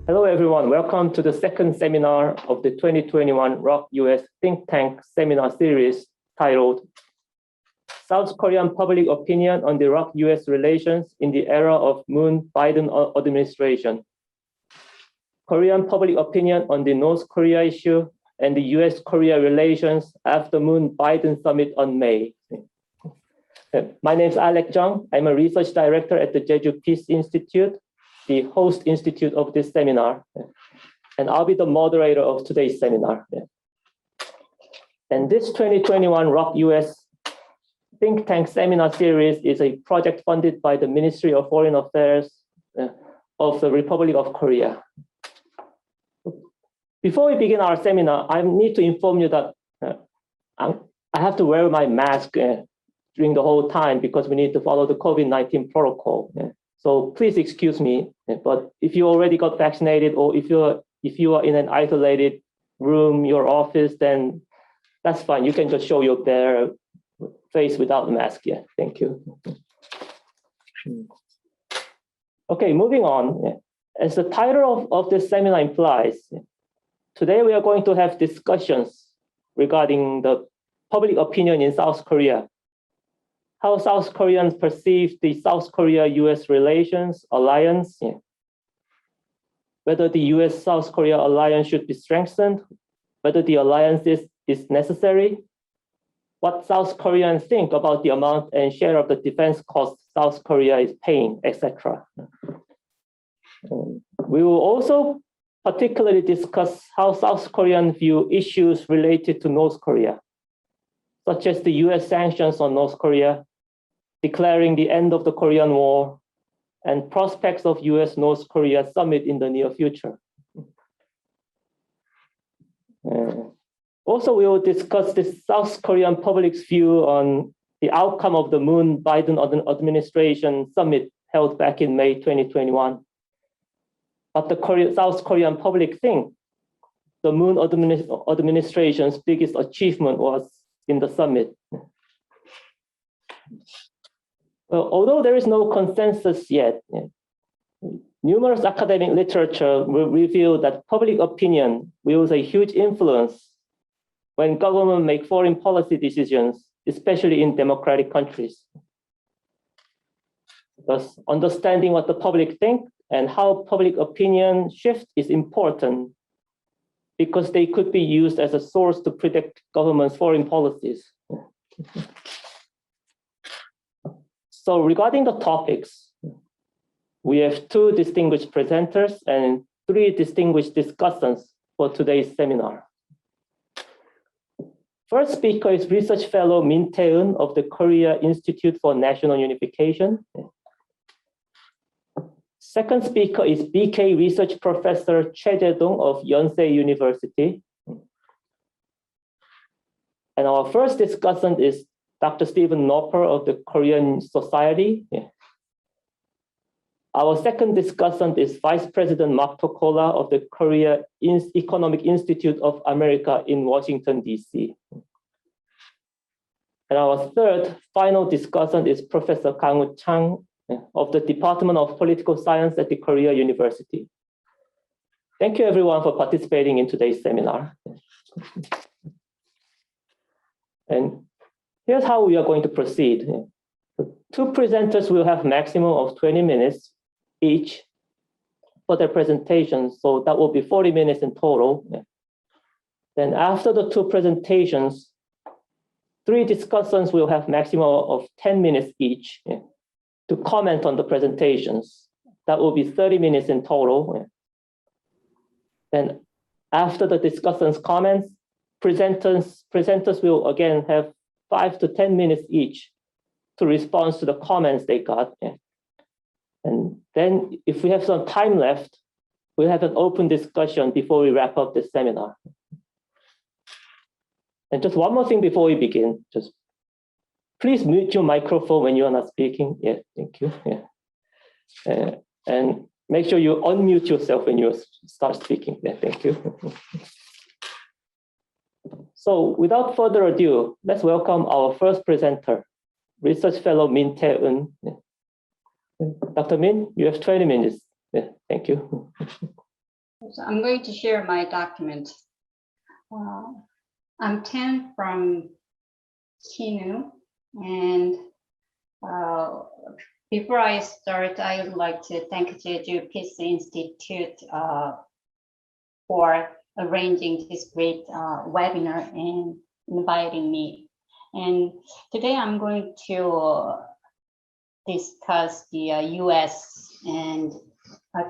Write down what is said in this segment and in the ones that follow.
Hello, everyone. Welcome to the second seminar of the 2021 ROK-US Think Tank Seminar Series titled South Korean Public Opinion on the ROK-US Relations in the Era of Moon-Biden Administration. Korean Public Opinion on the North Korea Issue and the US-Korea Relations after Moon-Biden Summit on May. My name is Alec Chung. I'm a research director at the Jeju Peace Institute, the host institute of this seminar. And I'll be the moderator of today's seminar. And this 2021 ROK-US Think Tank Seminar Series is a project funded by the Ministry of Foreign Affairs of the Republic of Korea. Before we begin our seminar, I need to inform you that I have to wear my mask during the whole time because we need to follow the COVID-19 protocol. So please excuse me, but if you already got vaccinated or if you are in an isolated room, your office, then that's fine. You can just show your bare face without mask. Yeah, thank you. Okay, moving on. As the title of this seminar implies, today we are going to have discussions regarding the public opinion in South Korea, how South Koreans perceive the South Korea-US relations alliance, whether the US-South Korea alliance should be strengthened, whether the alliance is necessary, what South Koreans think about the amount and share of the defense costs South Korea is paying, etc. We will also particularly discuss how South Koreans view issues related to North Korea, such as the US sanctions on North Korea, declaring the end of the Korean War, and prospects of US-North Korea summit in the near future. Also, we will discuss the South Korean public's view on the outcome of the Moon-Biden administration summit held back in May 2021. But the South Korean public think the Moon administration's biggest achievement was in the summit. Well, although there is no consensus yet, numerous academic literature will reveal that public opinion wields a huge influence when government make foreign policy decisions, especially in democratic countries. Thus, understanding what the public think and how public opinion shift is important because they could be used as a source to predict government's foreign policies. So regarding the topics, we have 2 distinguished presenters and 3 distinguished discussants for today's seminar. First speaker is research fellow Min Taeeun of the Korea Institute for National Unification. Second speaker is BK research professor Choi Jaedong of Yonsei University. And our first discussant is Dr. Stephen Noerper of the Korean Society. Our second discussant is Vice President Mark Tokola of the Korea Economic Institute of America in Washington, D.C. And our third final discussant is Professor Chang of the Department of Political Science at the Korea University. Thank you everyone for participating in today's seminar. And here's how we are going to proceed. 2 presenters will have maximum of 20 minutes each for their presentations, so that will be 40 minutes in total. Then after the 2 presentations, 3 discussants will have maximum of 10 minutes each to comment on the presentations. That will be 30 minutes in total. Then after the discussants' comments, presenters will again have 5 to 10 minutes each to respond to the comments they got. And then if we have some time left, we'll have an open discussion before we wrap up this seminar. And just one more thing before we begin, just please mute your microphone when you are not speaking. Yeah, thank you. Yeah. And make sure you unmute yourself when you start speaking. Yeah, thank you. So without further ado, let's welcome our first presenter, research fellow Min Taeeun. Dr. Min, you have 20 minutes. Yeah, thank you. So I'm going to share my document. I'm Taeeun from Kinu, and before I start, I would like to thank Jeju Peace Institute for arranging this great webinar and inviting me. And today I'm going to discuss the US and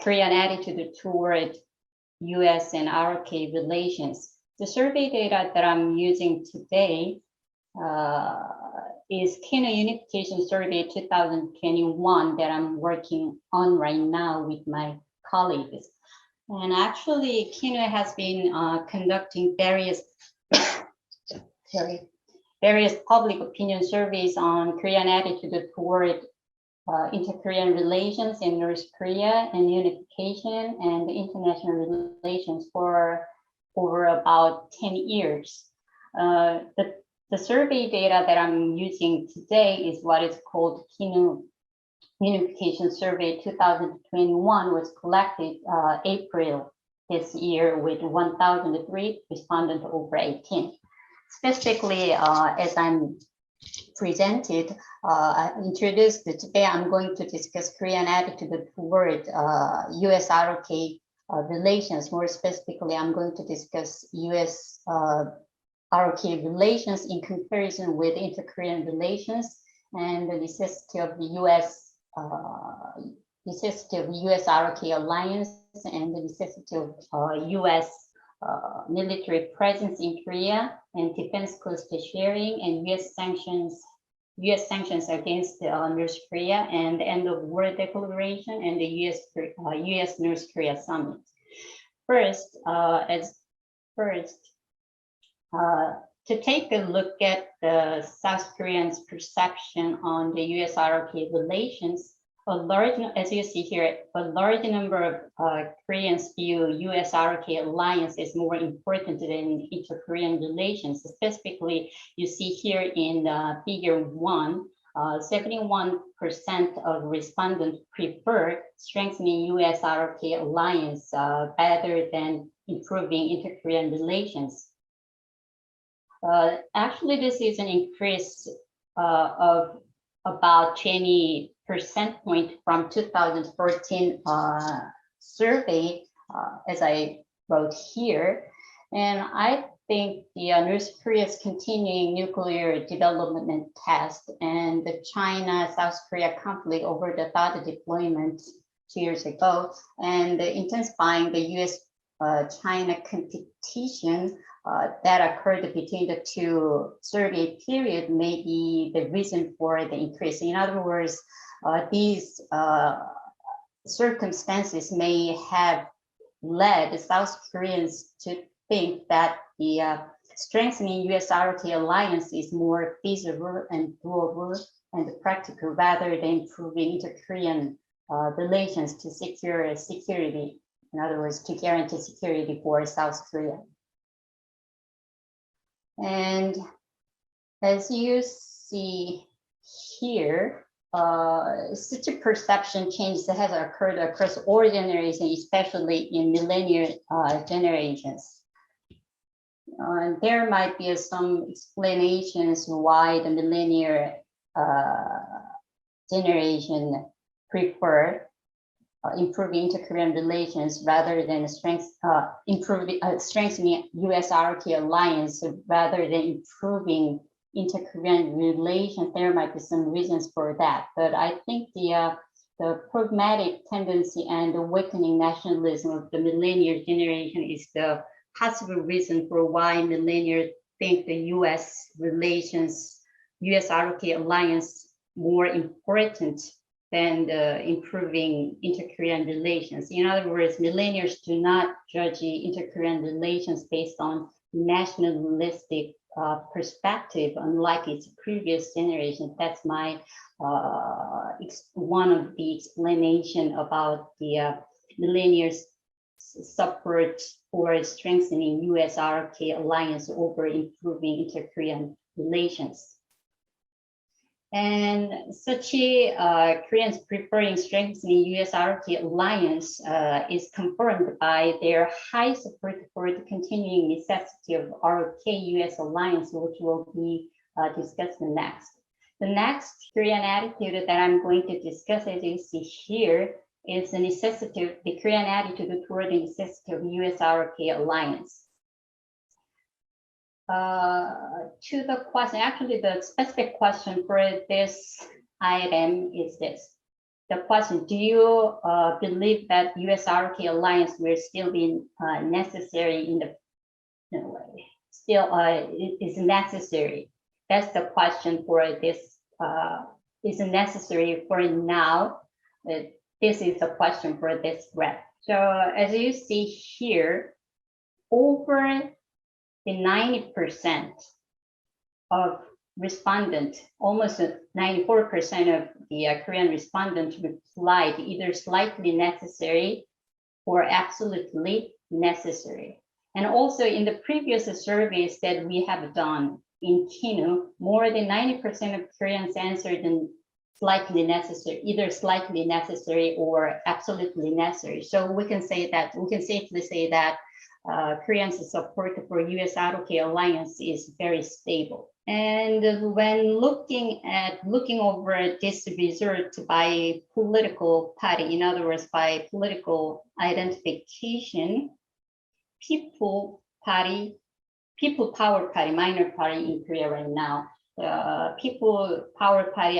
Korean attitude toward US and ROK relations. The survey data that I'm using today is Kinu Unification Survey 2021 that I'm working on right now with my colleagues. And actually, Kinu has been conducting various public opinion surveys on Korean attitude toward inter-Korean relations in North Korea and unification and international relations for over about 10 years. The survey data that I'm using today is what is called Kinu Unification Survey 2021, was collected April this year with 1,003 respondents over 18. Specifically, as I'm presented, I introduced that today I'm going to discuss Korean attitude toward US ROK relations. More specifically, I'm going to discuss US ROK relations in comparison with inter-Korean relations and the necessity of the US ROK alliance and the necessity of US military presence in Korea and defense cost sharing and US sanctions against North Korea and the end of war declaration and the US North Korea summit. To take a look at the South Koreans' perception on the US ROK relations, as you see here, a large number of Koreans view US ROK alliance as more important than inter-Korean relations. Specifically, you see here in figure 1, 71% of respondents prefer strengthening US ROK alliance rather than improving inter-Korean relations. Actually, this is an increase of about 20 percent point from 2014 survey, as I wrote here. And I think the North Korea's continuing nuclear development test and the China-South Korea conflict over the THAAD deployment 2 years ago and the intensifying the US-China competition that occurred between the two survey period may be the reason for the increase. In other words, these circumstances may have led the South Koreans to think that the strengthening US ROK alliance is more feasible and doable and practical rather than improving inter-Korean relations to secure security. In other words, to guarantee security for South Korea. And as you see here, such a perception change that has occurred across all generations, especially in millennial generations. There might be some explanations why the millennial generation prefer improving inter-Korean relations rather than strengthening US ROK alliance rather than improving inter-Korean relations. There might be some reasons for that, but I think the pragmatic tendency and the awakening nationalism of the millennial generation is the possible reason for why millennials think the US relations, US ROK alliance more important than improving inter-Korean relations. In other words, millennials do not judge inter-Korean relations based on nationalistic perspective, unlike its previous generation. That's my one of the explanation about the millennials' support for strengthening US ROK alliance over improving inter-Korean relations. And such Koreans preferring strengthening US-ROK alliance is confirmed by their high support for the continuing necessity of ROK-US alliance, which will be discussed next. The next Korean attitude that I'm going to discuss, as you see here, is the necessity, the Korean attitude toward the necessity of US-ROK alliance. To the question, actually the specific question for this item is this. The question, do you believe that US-ROK alliance will still be necessary in the, is necessary? That's the question for this, is necessary for now. This is the question for this graph. So as you see here, over the 90% of respondents, almost 94% of the Korean respondents replied either slightly necessary or absolutely necessary. And also in the previous surveys that we have done in KINU, more than 90% of Koreans answered in slightly necessary, either slightly necessary or absolutely necessary. So we can say that, we can safely say that Koreans' support for US-ROK alliance is very stable. And when looking over this result by political party, in other words, by political identification, People Power Party, minor party in Korea right now, People Power Party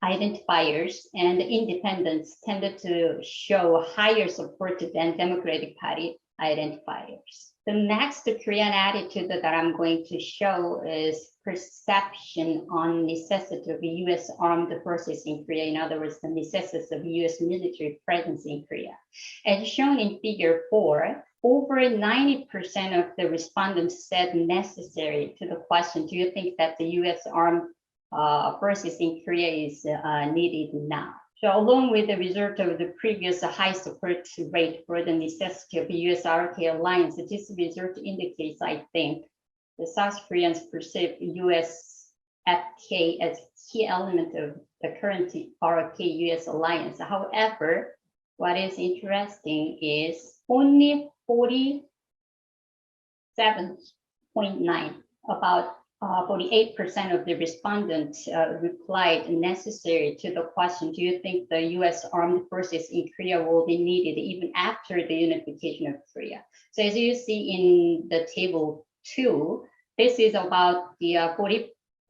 identifiers and independents tended to show higher support than Democratic Party identifiers. The next Korean attitude that I'm going to show is perception on necessity of US armed forces in Korea. In other words, the necessity of US military presence in Korea. As shown in figure 4, over 90% of the respondents said necessary to the question, do you think that the US armed forces in Korea is needed now? So along with the result of the previous high support rate for the necessity of US-ROK alliance, this result indicates, I think, the South Koreans perceive US-FK as a key element of the current ROK-US alliance. However, what is interesting is only 47.9, about 48% of the respondents replied necessary to the question, do you think the US armed forces in Korea will be needed even after the unification of Korea? So as you see in the table 2, this is about the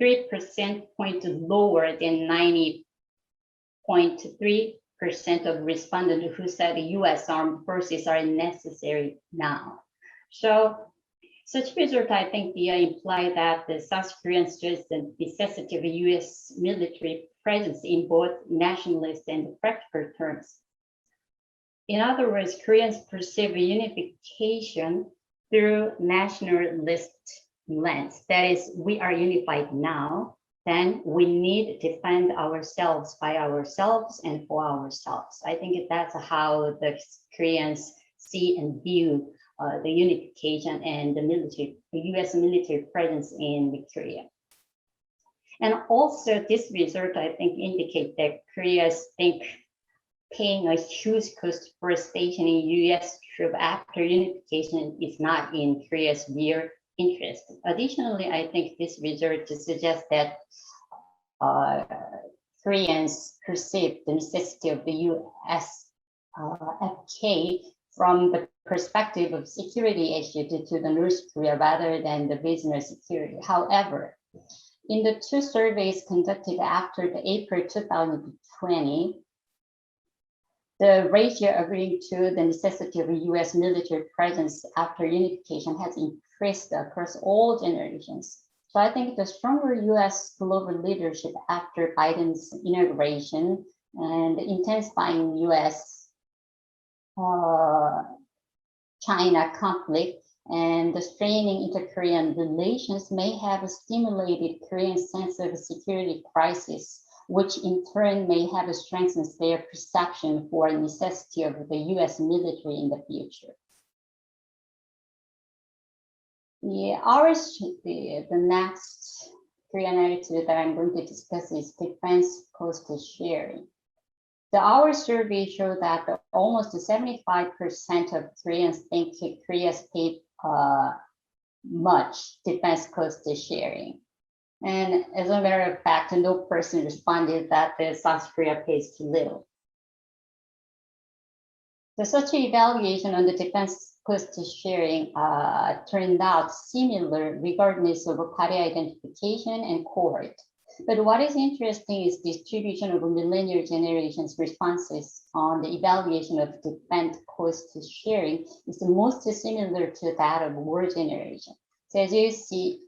43% point lower than 90.3% of respondents who said the US armed forces are necessary now. So such result, I think, imply that the South Koreans stress the necessity of a US military presence in both nationalist and practical terms. In other words, Koreans perceive unification through nationalist lens. That is, we are unified now, then we need to defend ourselves by ourselves and for ourselves. I think that's how the Koreans see and view the unification and the US military presence in Korea. And also this result, I think, indicate that Koreans think paying a huge cost for stationing US troops after unification is not in Korea's real interest. Additionally, I think this result suggests that Koreans perceive the necessity of the US FK from the perspective of security issue to the North Korea rather than the business security. However, in the 2 surveys conducted after the April 2020, the ratio agreeing to the necessity of a US military presence after unification has increased across all generations. So I think the stronger US global leadership after Biden's inauguration and intensifying US China conflict and the straining inter-Korean relations may have stimulated Koreans' sense of security crisis, which in turn may have strengthened their perception for the necessity of the US military in the future. The next Korean attitude that I'm going to discuss is defense cost sharing. Our survey showed that almost 75% of Koreans think Korea's paid much defense cost sharing. And as a matter of fact, no person responded that the South Korea pays too little. So such an evaluation on the defense cost sharing turned out similar regardless of party identification and cohort. But what is interesting is distribution of millennial generation's responses on the evaluation of defense cost sharing is the most similar to that of war generation. So as you see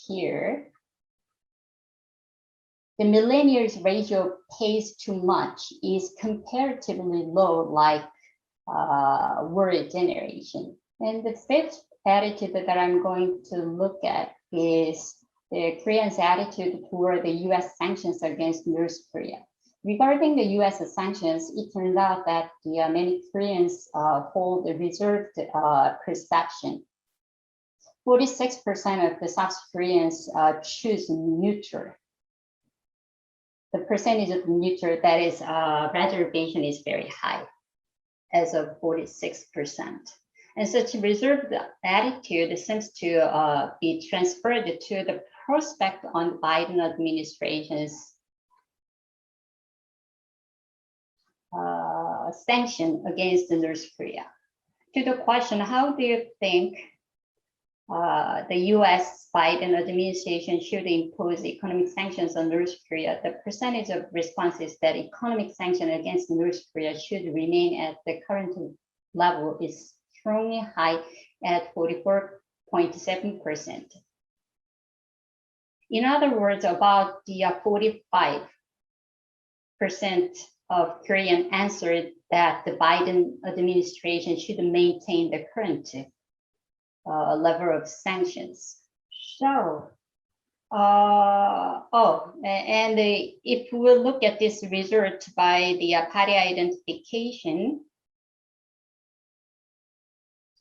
here, the millennials ratio pays too much is comparatively low like war generation. And the fifth attitude that I'm going to look at is the Koreans' attitude toward the US sanctions against North Korea. Regarding the US sanctions, it turned out that many Koreans hold a reserved perception. 46% of the South Koreans choose neutral. The percentage of neutral, that is reservation, is very high, as of 46%. And such reserved attitude seems to be transferred to the prospect on Biden administration's sanction against North Korea. To the question, how do you think the US Biden administration should impose economic sanctions on North Korea? The percentage of responses that economic sanction against North Korea should remain at the current level is strongly high at 44.7%. In other words, about the 45% of Korean answered that the Biden administration should maintain the current level of sanctions. So, if we look at this result by the party identification,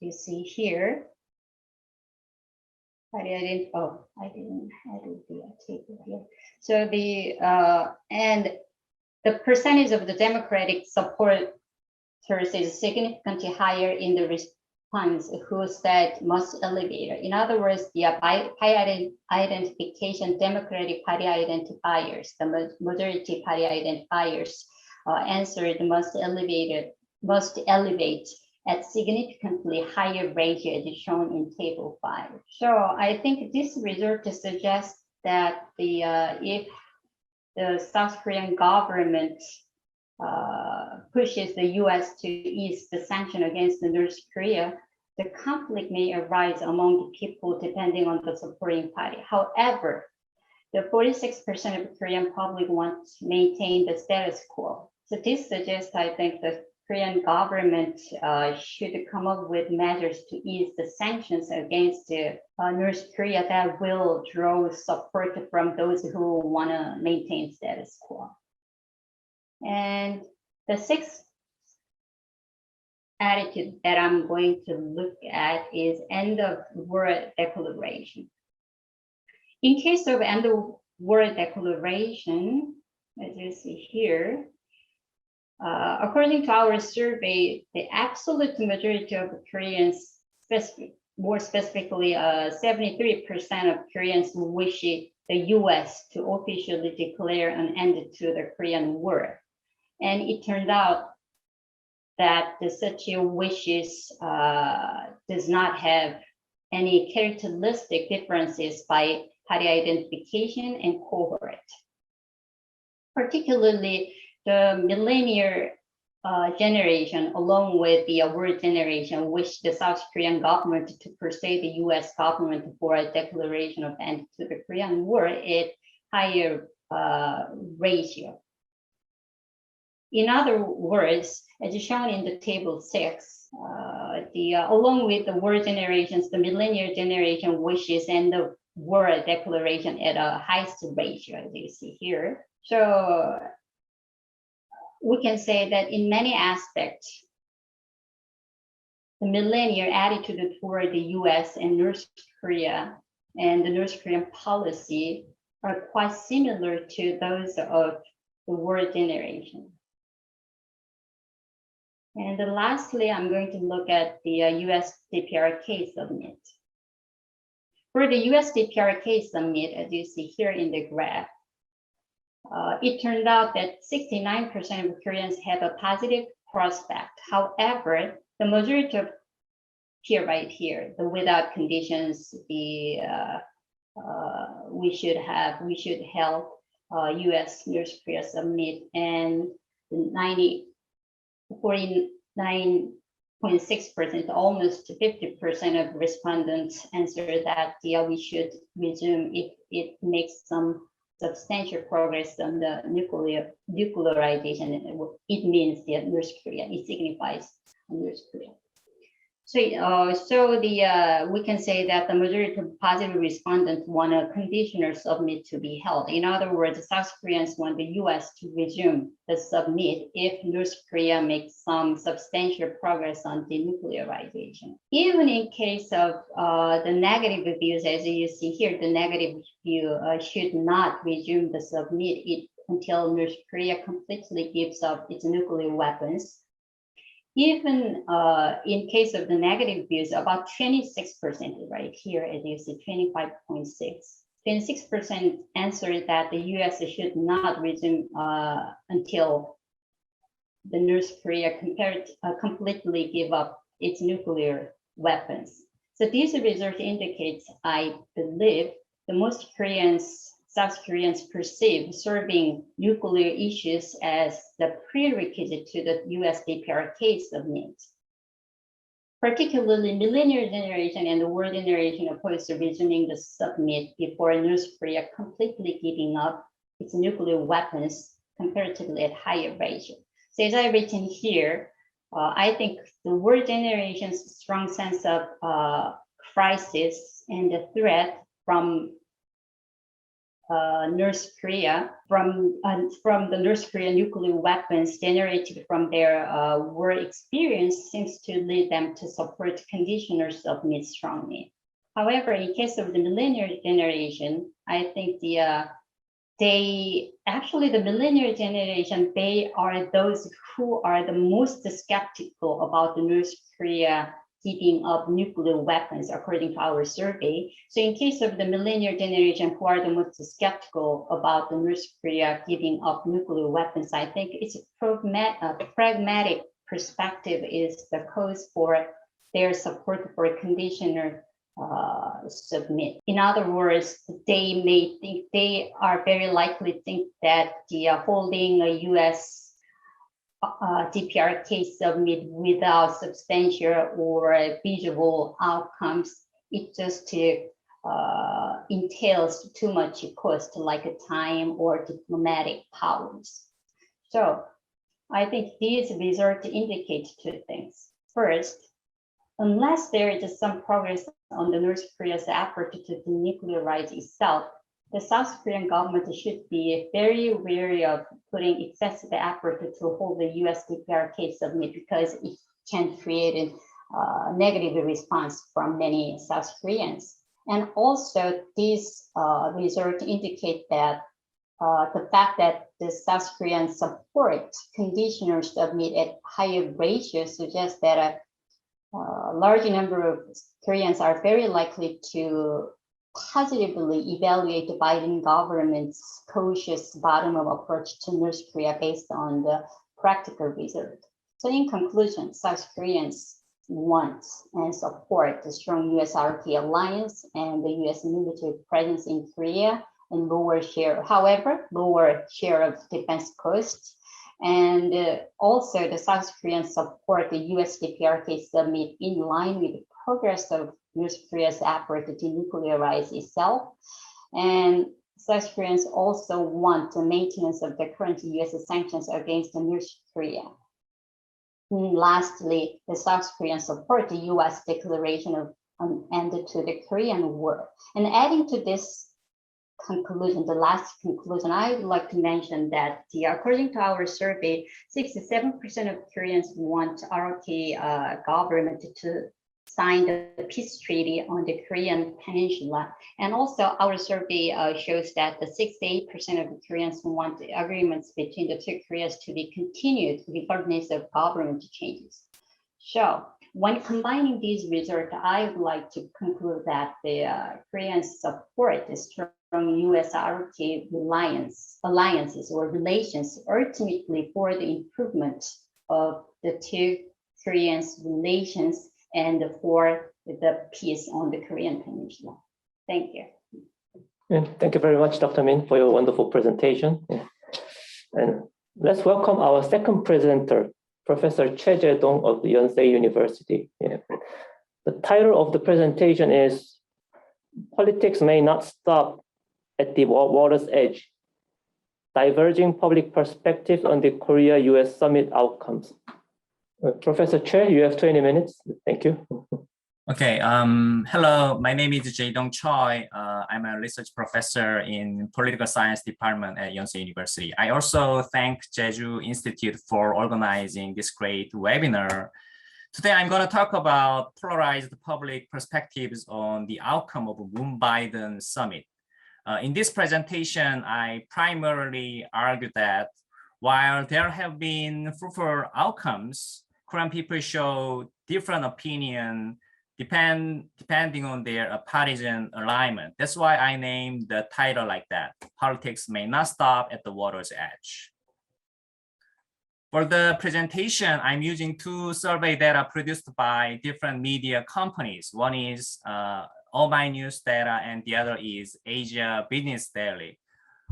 you see here, I didn't have the table here. So and the percentage of the Democratic supporters is significantly higher in the response who said most elevator. In other words, the party identification Democratic Party identifiers, the majority party identifiers answered must elevate at significantly higher ratio as shown in table 5. So I think this result suggests that if the South Korean government pushes the US to ease the sanction against North Korea, the conflict may arise among the people depending on the supporting party. However, the 46% of the Korean public want to maintain the status quo. So this suggests, I think, the Korean government should come up with measures to ease the sanctions against North Korea that will draw support from those who want to maintain status quo. And the sixth attitude that I'm going to look at is end of war declaration. In case of end of war declaration, as you see here, according to our survey, the absolute majority of Koreans, more specifically 73% of Koreans wish the US to officially declare an end to the Korean War. And it turned out that such a wishes does not have any characteristic differences by party identification and cohort. Particularly, the millennial generation, along with the war generation, wish the South Korean government to persuade the US government for a declaration of end to the Korean War at higher ratio. In other words, as shown in the table 6, along with the war generations, the millennial generation wishes end of war declaration at a highest ratio, as you see here. So we can say that in many aspects, the millennial attitude toward the US and North Korea and the North Korean policy are quite similar to those of the world generation. And lastly, I'm going to look at the US DPRK summit. For the US DPRK summit, as you see here in the graph, it turned out that 69% of Koreans have a positive prospect. However, the majority of here, right here, the without conditions, we should help US North Korea summit, and 49.6%, almost 50% of respondents answer that we should resume if it makes some substantial progress on the nuclearization. It means that North Korea, it signifies North Korea. So, we can say that the majority of positive respondents want a conditional summit to be held. In other words, South Koreans want the US to resume the summit if North Korea makes some substantial progress on denuclearization. Even in case of the negative views, as you see here, the negative view should not resume the summit until North Korea completely gives up its nuclear weapons. Even in case of the negative views, about 26%, right here, as you see, 25.6, 26% answered that the US should not resume until the North Korea completely give up its nuclear weapons. So these results indicate, I believe, the most South Koreans perceive solving nuclear issues as the prerequisite to the US DPRK summit. Particularly, millennial generation and the world generation oppose to resuming the summit before North Korea completely giving up its nuclear weapons comparatively at higher ratio. So as I've written here, I think the world generation's strong sense of crisis and the threat from North Korea, from the North Korean nuclear weapons generated from their war experience seems to lead them to support conditional summit strongly. However, in case of the millennial generation, I think the millennial generation, they are those who are the most skeptical about the North Korea giving up nuclear weapons, according to our survey. So in case of the millennial generation who are the most skeptical about the North Korea giving up nuclear weapons, I think it's a pragmatic perspective is the cause for their support for a conditional submit. In other words, they are very likely think that the holding a US DPRK summit without substantial or visible outcomes, it just entails too much cost, like a time or diplomatic powers. So I think these results indicate two things. First, unless there is some progress on the North Korea's effort to denuclearize itself, the South Korean government should be very wary of putting excessive effort to hold the US DPRK summit, because it can create a negative response from many South Koreans. And also, these results indicate that the fact that the South Koreans support conditional summit at higher ratios suggests that a large number of Koreans are very likely to positively evaluate the Biden government's cautious bottom-up approach to North Korea based on the practical result. So in conclusion, South Koreans want and support the strong US-ROK alliance and the US military presence in Korea and lower share of defense costs. And also the South Koreans support the US DPRK summit in line with the progress of North Korea's effort to denuclearize itself. And South Koreans also want the maintenance of the current US sanctions against North Korea. And lastly, the South Koreans support the US declaration of an end to the Korean War. And adding to this conclusion, the last conclusion, I would like to mention that according to our survey, 67% of Koreans want ROK government to signed the peace treaty on the Korean Peninsula. And also our survey shows that the 68% of the Koreans want the agreements between the two Koreas to be continued regardless of government changes. So when combining these results, I would like to conclude that the Koreans support the strong US-ROK alliances or relations ultimately for the improvement of the two Koreans' relations and for the peace on the Korean Peninsula. Thank you. Yeah, thank you very much, Dr. Min, for your wonderful presentation. Yeah. And let's welcome our second presenter, Professor Choi Jaedong of the Yonsei University. Yeah. The title of the presentation is Politics May Not Stop at the Water's Edge, Diverging Public Perspectives on the Korea-US Summit Outcomes. Professor Choi, you have 20 minutes. Thank you. Okay. Hello, my name is Jaedong Choi. I'm a research professor in political science department at Yonsei University. I also thank Jeju Institute for organizing this great webinar. Today, I'm going to talk about polarized public perspectives on the outcome of Moon-Biden summit. In this presentation, I primarily argue that while there have been fruitful outcomes, Korean people show different opinion depending on their partisan alignment. That's why I named the title like that. Politics may not stop at the water's edge. For the presentation, I'm using two survey data produced by different media companies. One is All My News data and the other is Asia Business Daily.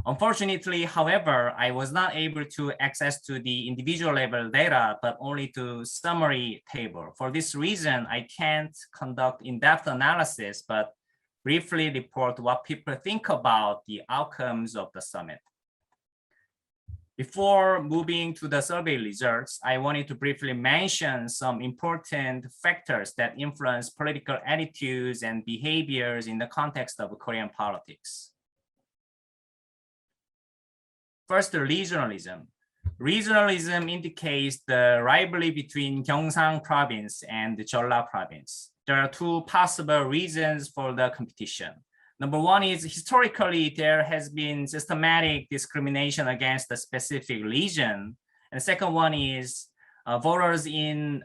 Unfortunately, however, I was not able to access to the individual level data, but only to summary table. For this reason, I can't conduct in-depth analysis, but briefly report what people think about the outcomes of the summit. Before moving to the survey results, I wanted to briefly mention some important factors that influence political attitudes and behaviors in the context of Korean politics. First, regionalism. Regionalism indicates the rivalry between Gyeongsang province and the Jeolla province. There are two possible reasons for the competition. Number one is historically there has been systematic discrimination against a specific region. And the second one is voters in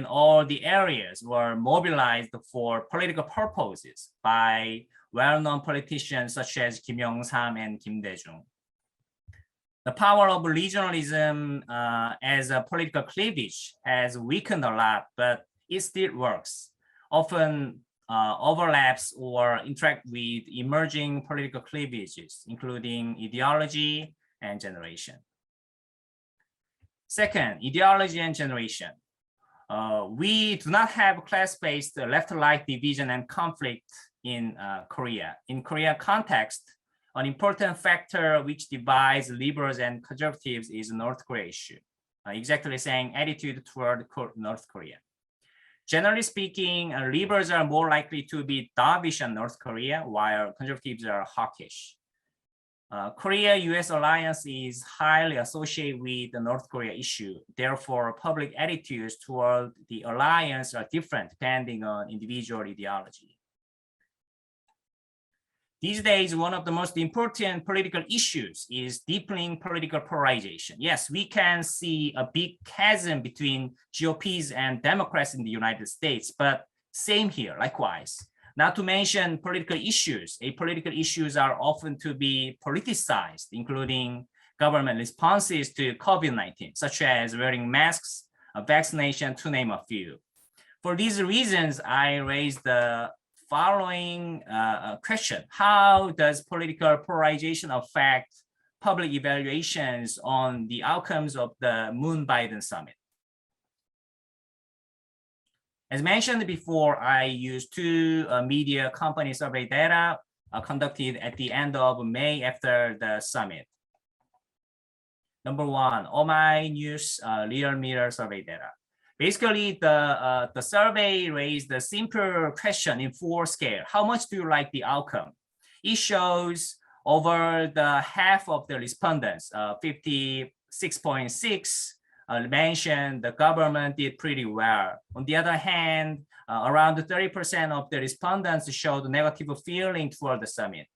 all the areas were mobilized for political purposes by well-known politicians such as Kim Yong-sam and Kim Dae-jung. The power of regionalism as a political cleavage has weakened a lot, but it still works, often overlaps or interact with emerging political cleavages, including ideology and generation. Second, ideology and generation. We do not have class-based left-right division and conflict in Korea. In Korea context, an important factor which divides liberals and conservatives is North Korea issue, exactly saying attitude toward North Korea. Generally speaking, liberals are more likely to be dovish on North Korea, while conservatives are hawkish. Korea-US alliance is highly associated with the North Korea issue. Therefore, public attitudes toward the alliance are different depending on individual ideology. These days, one of the most important political issues is deepening political polarization. Yes, we can see a big chasm between GOPs and Democrats in the United States, but same here, likewise. Not to mention political issues. Political issues are often to be politicized, including government responses to COVID-19, such as wearing masks, vaccination, to name a few. For these reasons, I raised the following question: how does political polarization affect public evaluations on the outcomes of the Moon-Biden summit? As mentioned before, I used two media company survey data conducted at the end of May after the summit. Number one, All My News Real Mirror survey data. Basically, the survey raised a simple question in 4 scale. How much do you like the outcome? It shows over the half of the respondents, 56.6, mentioned, the government did pretty well. On the other hand, around 30% of the respondents showed negative feeling toward the summit.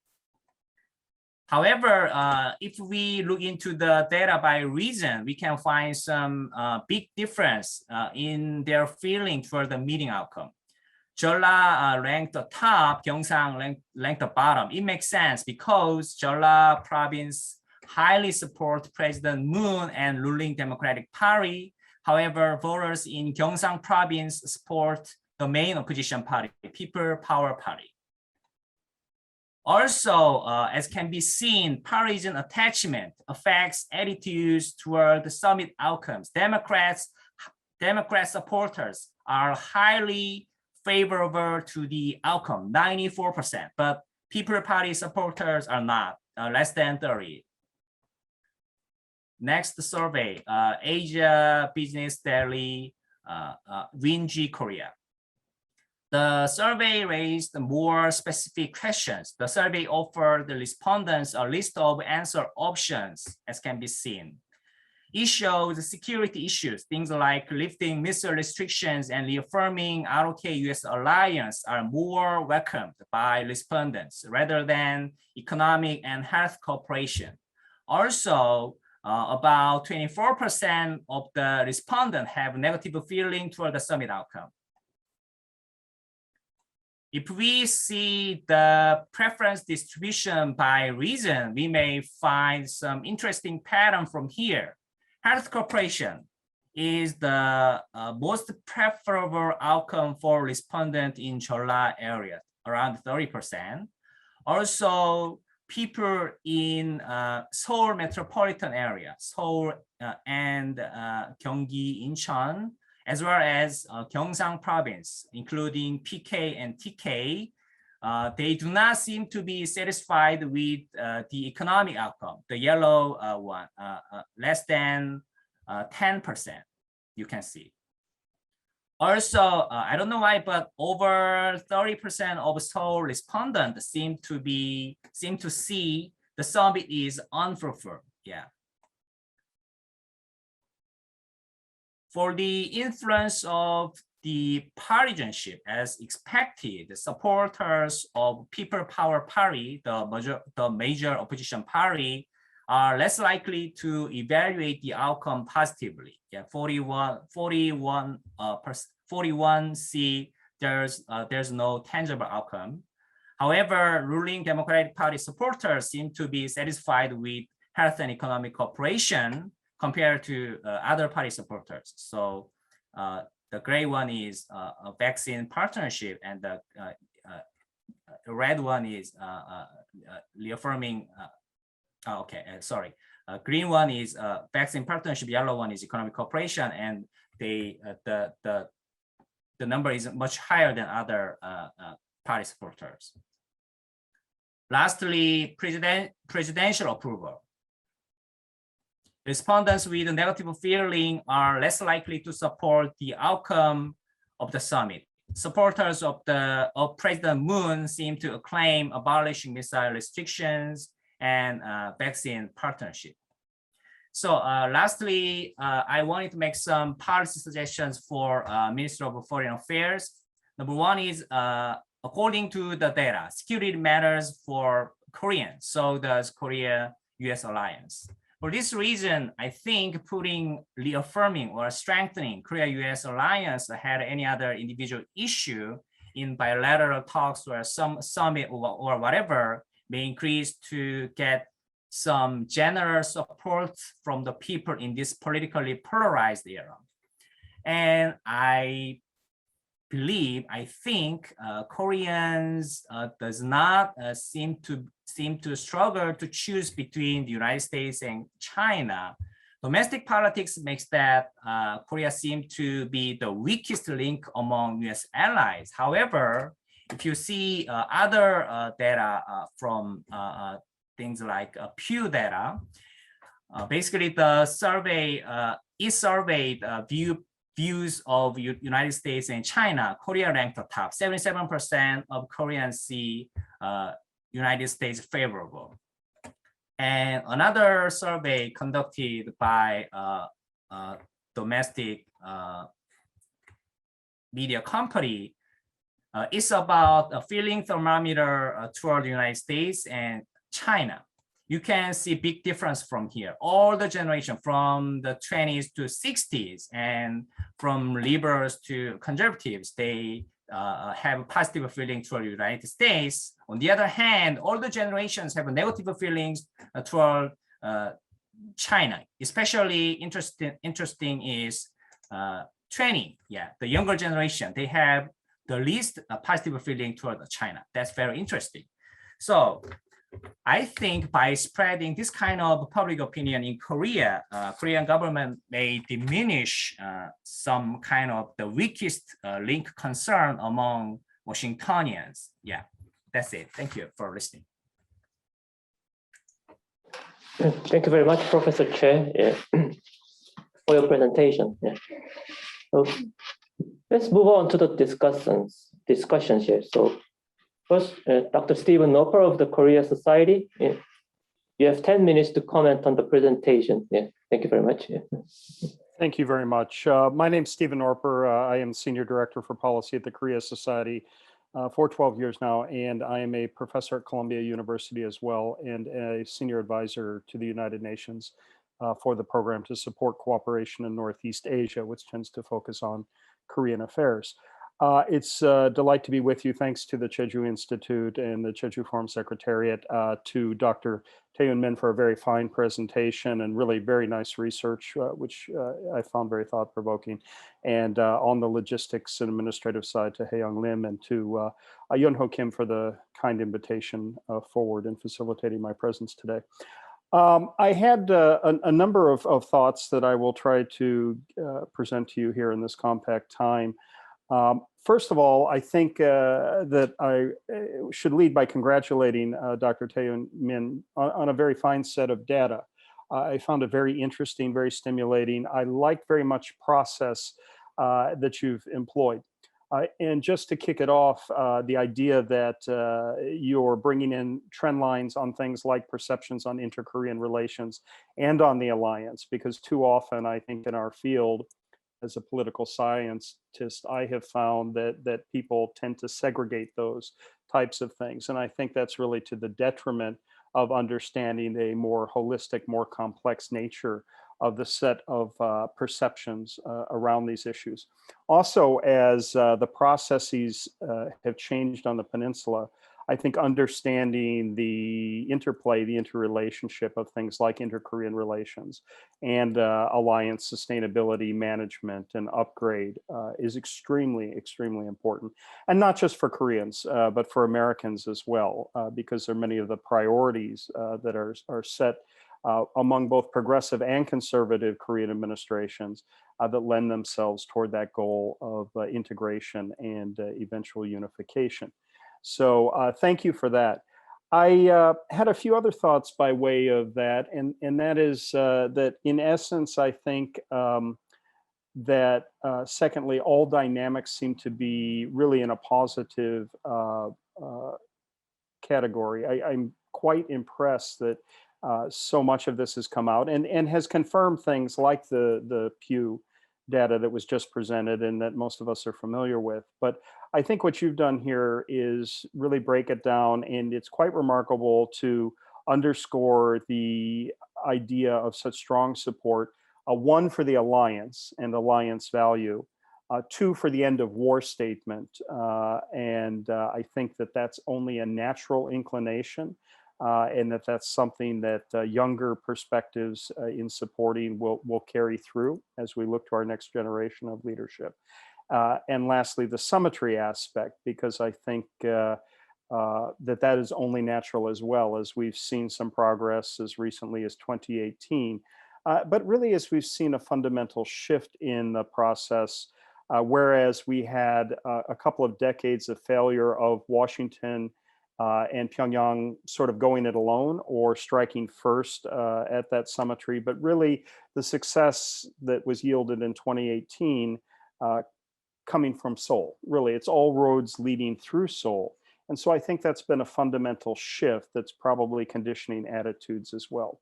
However, if we look into the data by region, we can find some big difference in their feeling toward the meeting outcome. Jeolla ranked the top, Gyeongsang ranked the bottom. It makes sense because Jeolla province highly support President Moon and ruling Democratic Party. However, voters in Gyeongsang province support the main opposition party, People Power Party. Also, as can be seen, partisan attachment affects attitudes toward the summit outcomes. Democrat supporters are highly favorable to the outcome, 94%, but People Party supporters are not, less than 30%. Next survey, Asia Business Daily, Winji Korea. The survey raised more specific questions. The survey offered the respondents a list of answer options, as can be seen. It shows security issues, things like lifting missile restrictions and reaffirming ROK-US alliance are more welcomed by respondents rather than economic and health cooperation. Also, about 24% of the respondents have negative feeling toward the summit outcome. If we see the preference distribution by region, we may find some interesting pattern from here. Health cooperation is the most preferable outcome for respondent in Jeolla area, around 30%. Also, people in Seoul metropolitan area, Seoul and Gyeonggi, Incheon, as well as Gyeongsang province, including PK and TK, they do not seem to be satisfied with the economic outcome, the yellow one, less than 10%, you can see. Also, I don't know why, but over 30% of Seoul respondents seem to see the summit is unfulfilled. Yeah. For the influence of the partisanship, as expected, the supporters of People Power Party, the major opposition party, are less likely to evaluate the outcome positively. Yeah, 41 see there's no tangible outcome. However, ruling Democratic Party supporters seem to be satisfied with health and economic cooperation compared to other party supporters. So the gray one is a vaccine partnership, and the red one is reaffirming. Green one is vaccine partnership. Yellow one is economic cooperation, and the number is much higher than other party supporters. Lastly, presidential approval. Respondents with a negative feeling are less likely to support the outcome of the summit. Supporters of President Moon seem to acclaim abolishing missile restrictions and vaccine partnership. So lastly, I wanted to make some policy suggestions for Minister of Foreign Affairs. Number one is, according to the data, security matters for Koreans, so does Korea-US alliance. For this reason, I think reaffirming or strengthening Korea-US alliance ahead of any other individual issue in bilateral talks or some summit or whatever may increase to get some general support from the people in this politically polarized era. And I think Koreans does not seem to struggle to choose between the United States and China. Domestic politics makes that Korea seem to be the weakest link among US allies. However, if you see other data from things like Pew data, basically the survey surveyed views of United States and China. Korea ranked the top. 77% of Koreans see United States favorable. And another survey conducted by domestic media company, it's about a feeling thermometer toward the United States and China. You can see big difference from here. All the generation from the 20s to 60s and from liberals to conservatives, they have a positive feeling toward the United States. On the other hand, all the generations have a negative feelings toward China. Especially interesting is 20, the younger generation, they have the least positive feeling toward China. That's very interesting. So I think by spreading this kind of public opinion in Korea, Korean government may diminish some kind of the weakest link concern among Washingtonians. Yeah, that's it. Thank you for listening. Thank you very much, Professor Choi, for your presentation. So let's move on to the discussions here. So first, Dr. Stephen Noerper of the Korea Society. You have 10 minutes to comment on the presentation. Thank you very much. Thank you very much. My name is Stephen Noerper. I am Senior Director for Policy at the Korea Society for 12 years now, and I am a professor at Columbia University as well, and a senior advisor to the United Nations for the program to support cooperation in Northeast Asia, which tends to focus on Korean affairs. It's a delight to be with you. Thanks to the Jeju Institute and the Jeju Forum Secretariat, to Dr. Taeeun Min for a very fine presentation and really very nice research, which I found very thought-provoking. And on the logistics and administrative side, to Hae-young Lim and to Yun-ho Kim for the kind invitation forward in facilitating my presence today. I had a number of thoughts that I will try to present to you here in this compact time. First of all, I think that I should lead by congratulating Dr. Taeeun Min on a very fine set of data. I found it very interesting, very stimulating. I like very much process that you've employed. And just to kick it off, the idea that you're bringing in trend lines on things like perceptions on inter-Korean relations and on the alliance, because too often I think in our field, as a political scientist, I have found that people tend to segregate those types of things. And I think that's really to the detriment of understanding a more holistic, more complex nature of the set of perceptions around these issues. Also, as the processes have changed on the peninsula, I think understanding the interplay, the interrelationship of things like inter-Korean relations and alliance sustainability management and upgrade is extremely, extremely important. And not just for Koreans, but for Americans as well, because there are many of the priorities that are set among both progressive and conservative Korean administrations that lend themselves toward that goal of integration and eventual unification. So thank you for that. I had a few other thoughts by way of that, and that is that in essence, I think that secondly, all dynamics seem to be really in a positive category. I'm quite impressed that so much of this has come out and has confirmed things like the Pew data that was just presented and that most of us are familiar with. But I think what you've done here is really break it down, and it's quite remarkable to underscore the idea of such strong support, one, for the alliance and alliance value, two, for the end of war statement. And I think that that's only a natural inclination, and that's something that younger perspectives in supporting will carry through as we look to our next generation of leadership. And lastly, the symmetry aspect, because I think that is only natural as well, as we've seen some progress as recently as 2018. But really, as we've seen a fundamental shift in the process, whereas we had a couple of decades of failure of Washington and Pyongyang sort of going it alone or striking first at that symmetry, but really the success that was yielded in 2018 coming from Seoul. Really, it's all roads leading through Seoul. And so I think that's been a fundamental shift that's probably conditioning attitudes as well.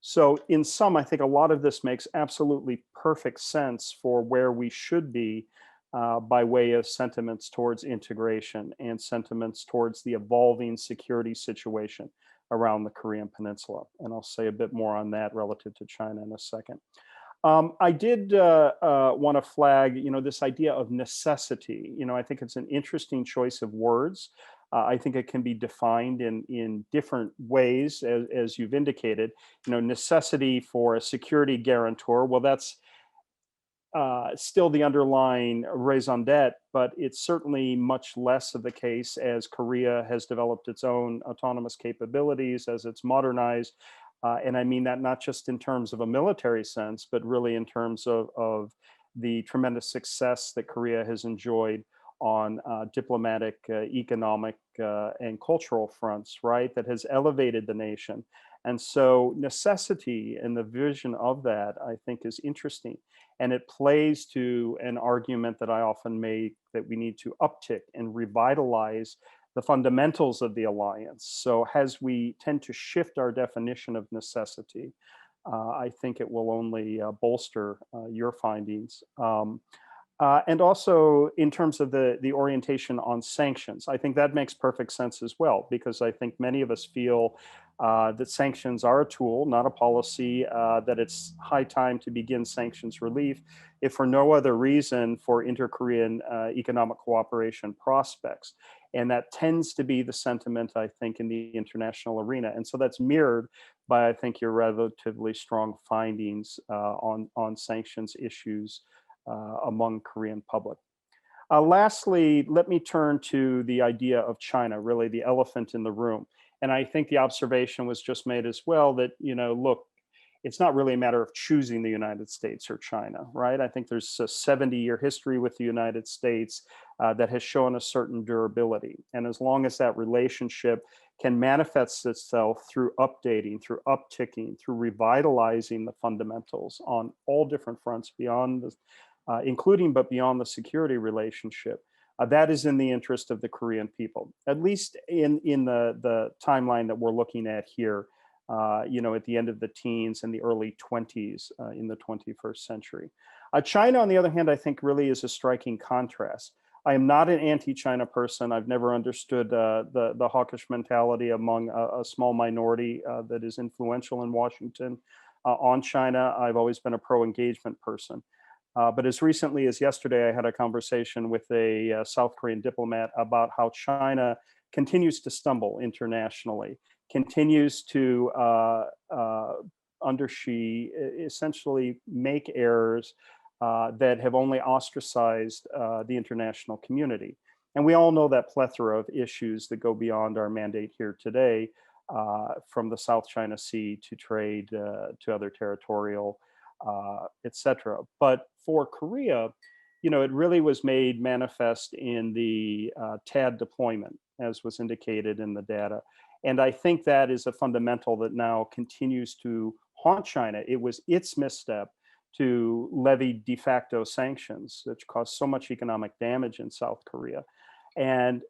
So in sum, I think a lot of this makes absolutely perfect sense for where we should be by way of sentiments towards integration and sentiments towards the evolving security situation around the Korean Peninsula. And I'll say a bit more on that relative to China in a second. I did want to flag, this idea of necessity. I think it's an interesting choice of words. I think it can be defined in different ways, as you've indicated. Necessity for a security guarantor. Well, that's still the underlying raison d'etre, but it's certainly much less of the case as Korea has developed its own autonomous capabilities, as it's modernized. And I mean that not just in terms of a military sense, but really in terms of the tremendous success that Korea has enjoyed on diplomatic, economic, and cultural fronts, right? That has elevated the nation. And so necessity and the vision of that, I think, is interesting. And it plays to an argument that I often make that we need to uptick and revitalize the fundamentals of the alliance. So as we tend to shift our definition of necessity, I think it will only bolster your findings. And also in terms of the orientation on sanctions, I think that makes perfect sense as well, because I think many of us feel that sanctions are a tool, not a policy, that it's high time to begin sanctions relief, if for no other reason for inter-Korean economic cooperation prospects. And that tends to be the sentiment, I think, in the international arena. And so that's mirrored by, I think, your relatively strong findings on sanctions issues among Korean public. Lastly, let me turn to the idea of China, really the elephant in the room. And I think the observation was just made as well that, look, it's not really a matter of choosing the United States or China, right? I think there's a 70-year history with the United States that has shown a certain durability. And as long as that relationship can manifest itself through updating, through upticking, through revitalizing the fundamentals on all different fronts beyond the including but beyond the security relationship, that is in the interest of the Korean people, at least in the timeline that we're looking at here, at the end of the teens and the early 20s in the 21st century. China, on the other hand, I think really is a striking contrast. I am not an anti-China person. I've never understood the hawkish mentality among a small minority that is influential in Washington on China. I've always been a pro-engagement person. But as recently as yesterday, I had a conversation with a South Korean diplomat about how China continues to stumble internationally, continues to essentially make errors that have only ostracized the international community. And we all know that plethora of issues that go beyond our mandate here today, from the South China Sea to trade to other territorial etc. But for Korea, it really was made manifest in the THAAD deployment, as was indicated in the data. And I think that is a fundamental that now continues to haunt China. It was its misstep to levy de facto sanctions, which caused so much economic damage in South Korea. And,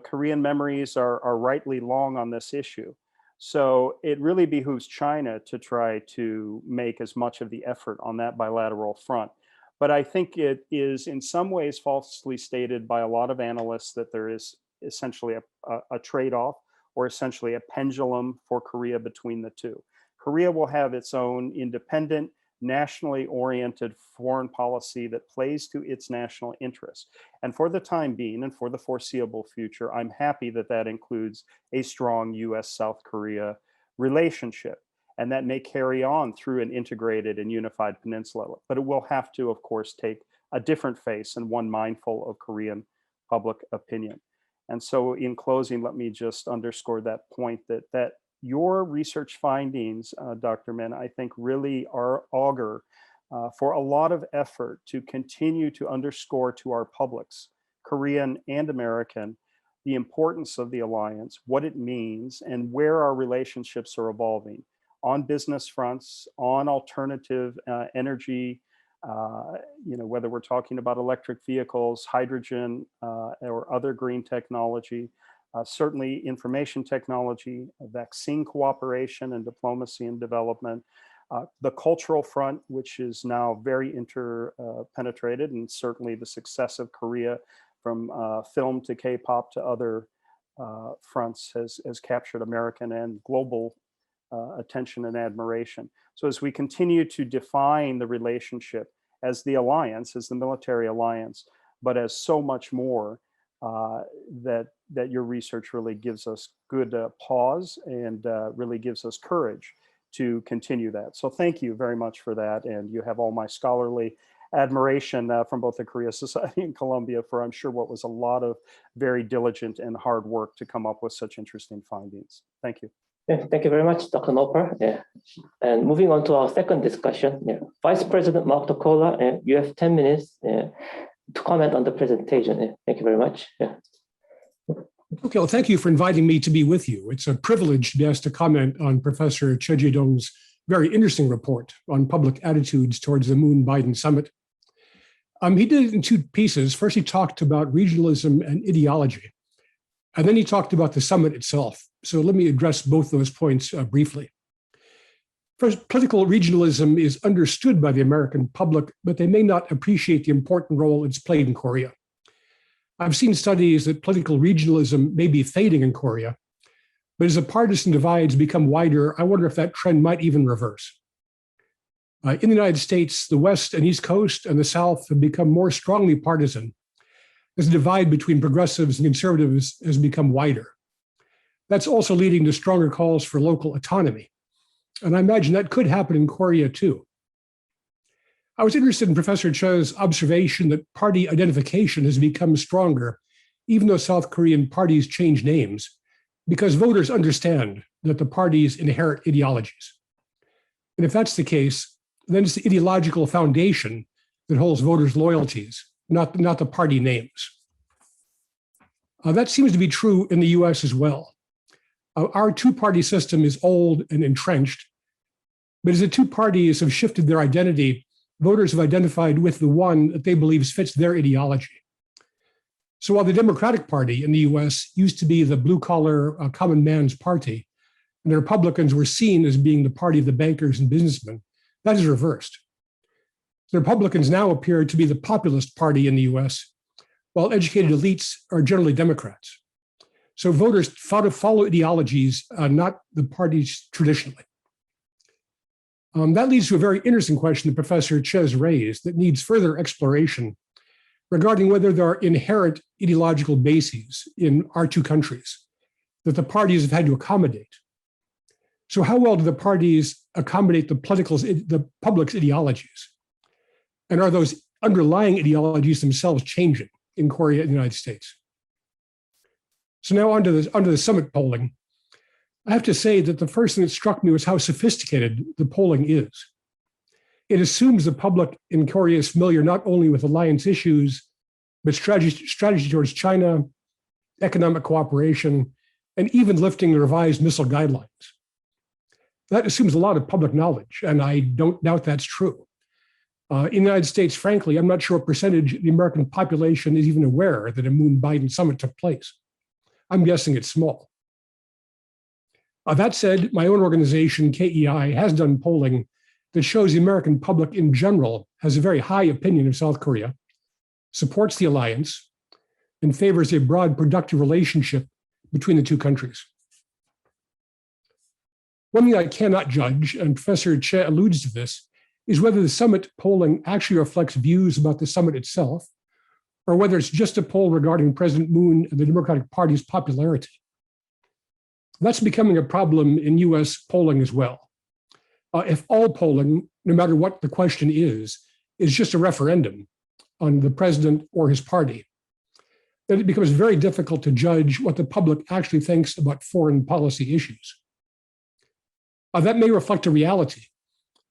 Korean memories are rightly long on this issue. So it really behooves China to try to make as much of the effort on that bilateral front. But I think it is in some ways falsely stated by a lot of analysts that there is essentially a trade-off or essentially a pendulum for Korea between the two. Korea will have its own independent, nationally oriented foreign policy that plays to its national interest. And for the time being and for the foreseeable future, I'm happy that that includes a strong US-South Korea relationship. And that may carry on through an integrated and unified peninsula. But it will have to, of course, take a different face and one mindful of Korean public opinion. And so in closing, let me just underscore that point that your research findings, Dr. Min, I think really are augur for a lot of effort to continue to underscore to our publics, Korean and American, the importance of the alliance, what it means, and where our relationships are evolving on business fronts, on alternative energy, whether we're talking about electric vehicles, hydrogen, or other green technology, certainly information technology, vaccine cooperation and diplomacy and development, the cultural front, which is now very interpenetrated, and certainly the success of Korea from film to K-pop to other fronts has captured American and global attention and admiration. So as we continue to define the relationship as the alliance, as the military alliance, but as so much more, that your research really gives us good pause and really gives us courage to continue that. So thank you very much for that. And you have all my scholarly admiration from both the Korea Society and Columbia for, I'm sure, what was a lot of very diligent and hard work to come up with such interesting findings. Thank you. Yeah, thank you very much, Dr. Noerper. Yeah. And moving on to our second discussion, yeah. Vice President Mark Tokola, you have 10 minutes to comment on the presentation. Yeah. Thank you very much. Yeah. Okay, well, thank you for inviting me to be with you. It's a privilege to be asked to comment on Professor Choi Jaedong's very interesting report on public attitudes towards the Moon-Biden summit. He did it in two pieces. First, he talked about regionalism and ideology, and then he talked about the summit itself. So let me address both those points briefly. First, political regionalism is understood by the American public, but they may not appreciate the important role it's played in Korea. I've seen studies that political regionalism may be fading in Korea, but as the partisan divides become wider, I wonder if that trend might even reverse. In the United States, the West and East Coast and the South have become more strongly partisan as the divide between progressives and conservatives has become wider. That's also leading to stronger calls for local autonomy. And I imagine that could happen in Korea too. I was interested in Professor Choi's observation that party identification has become stronger, even though South Korean parties change names, because voters understand that the parties inherit ideologies. And if that's the case, then it's the ideological foundation that holds voters' loyalties, not the party names. That seems to be true in the US as well. Our two-party system is old and entrenched, but as the two parties have shifted their identity, voters have identified with the one that they believe fits their ideology. So while the Democratic Party in the US used to be the blue-collar common man's party, and the Republicans were seen as being the party of the bankers and businessmen, that is reversed. The Republicans now appear to be the populist party in the US, while educated elites are generally Democrats. So voters follow ideologies, not the parties traditionally. That leads to a very interesting question that Professor Choi raised that needs further exploration regarding whether there are inherent ideological bases in our two countries that the parties have had to accommodate. So how well do the parties accommodate the public's ideologies? And are those underlying ideologies themselves changing in Korea and the United States? So now onto the summit polling. I have to say that the first thing that struck me was how sophisticated the polling is. It assumes the public in Korea is familiar not only with alliance issues, but strategy towards China, economic cooperation, and even lifting the revised missile guidelines. That assumes a lot of public knowledge, and I don't doubt that's true. In the United States, frankly, I'm not sure what percentage of the American population is even aware that a Moon-Biden summit took place. I'm guessing it's small. That said, my own organization, KEI, has done polling that shows the American public in general has a very high opinion of South Korea, supports the alliance, and favors a broad, productive relationship between the two countries. One thing I cannot judge, and Professor Choi alludes to this, is whether the summit polling actually reflects views about the summit itself, or whether it's just a poll regarding President Moon and the Democratic Party's popularity. That's becoming a problem in US polling as well. If all polling, no matter what the question is just a referendum on the president or his party, then it becomes very difficult to judge what the public actually thinks about foreign policy issues. That may reflect a reality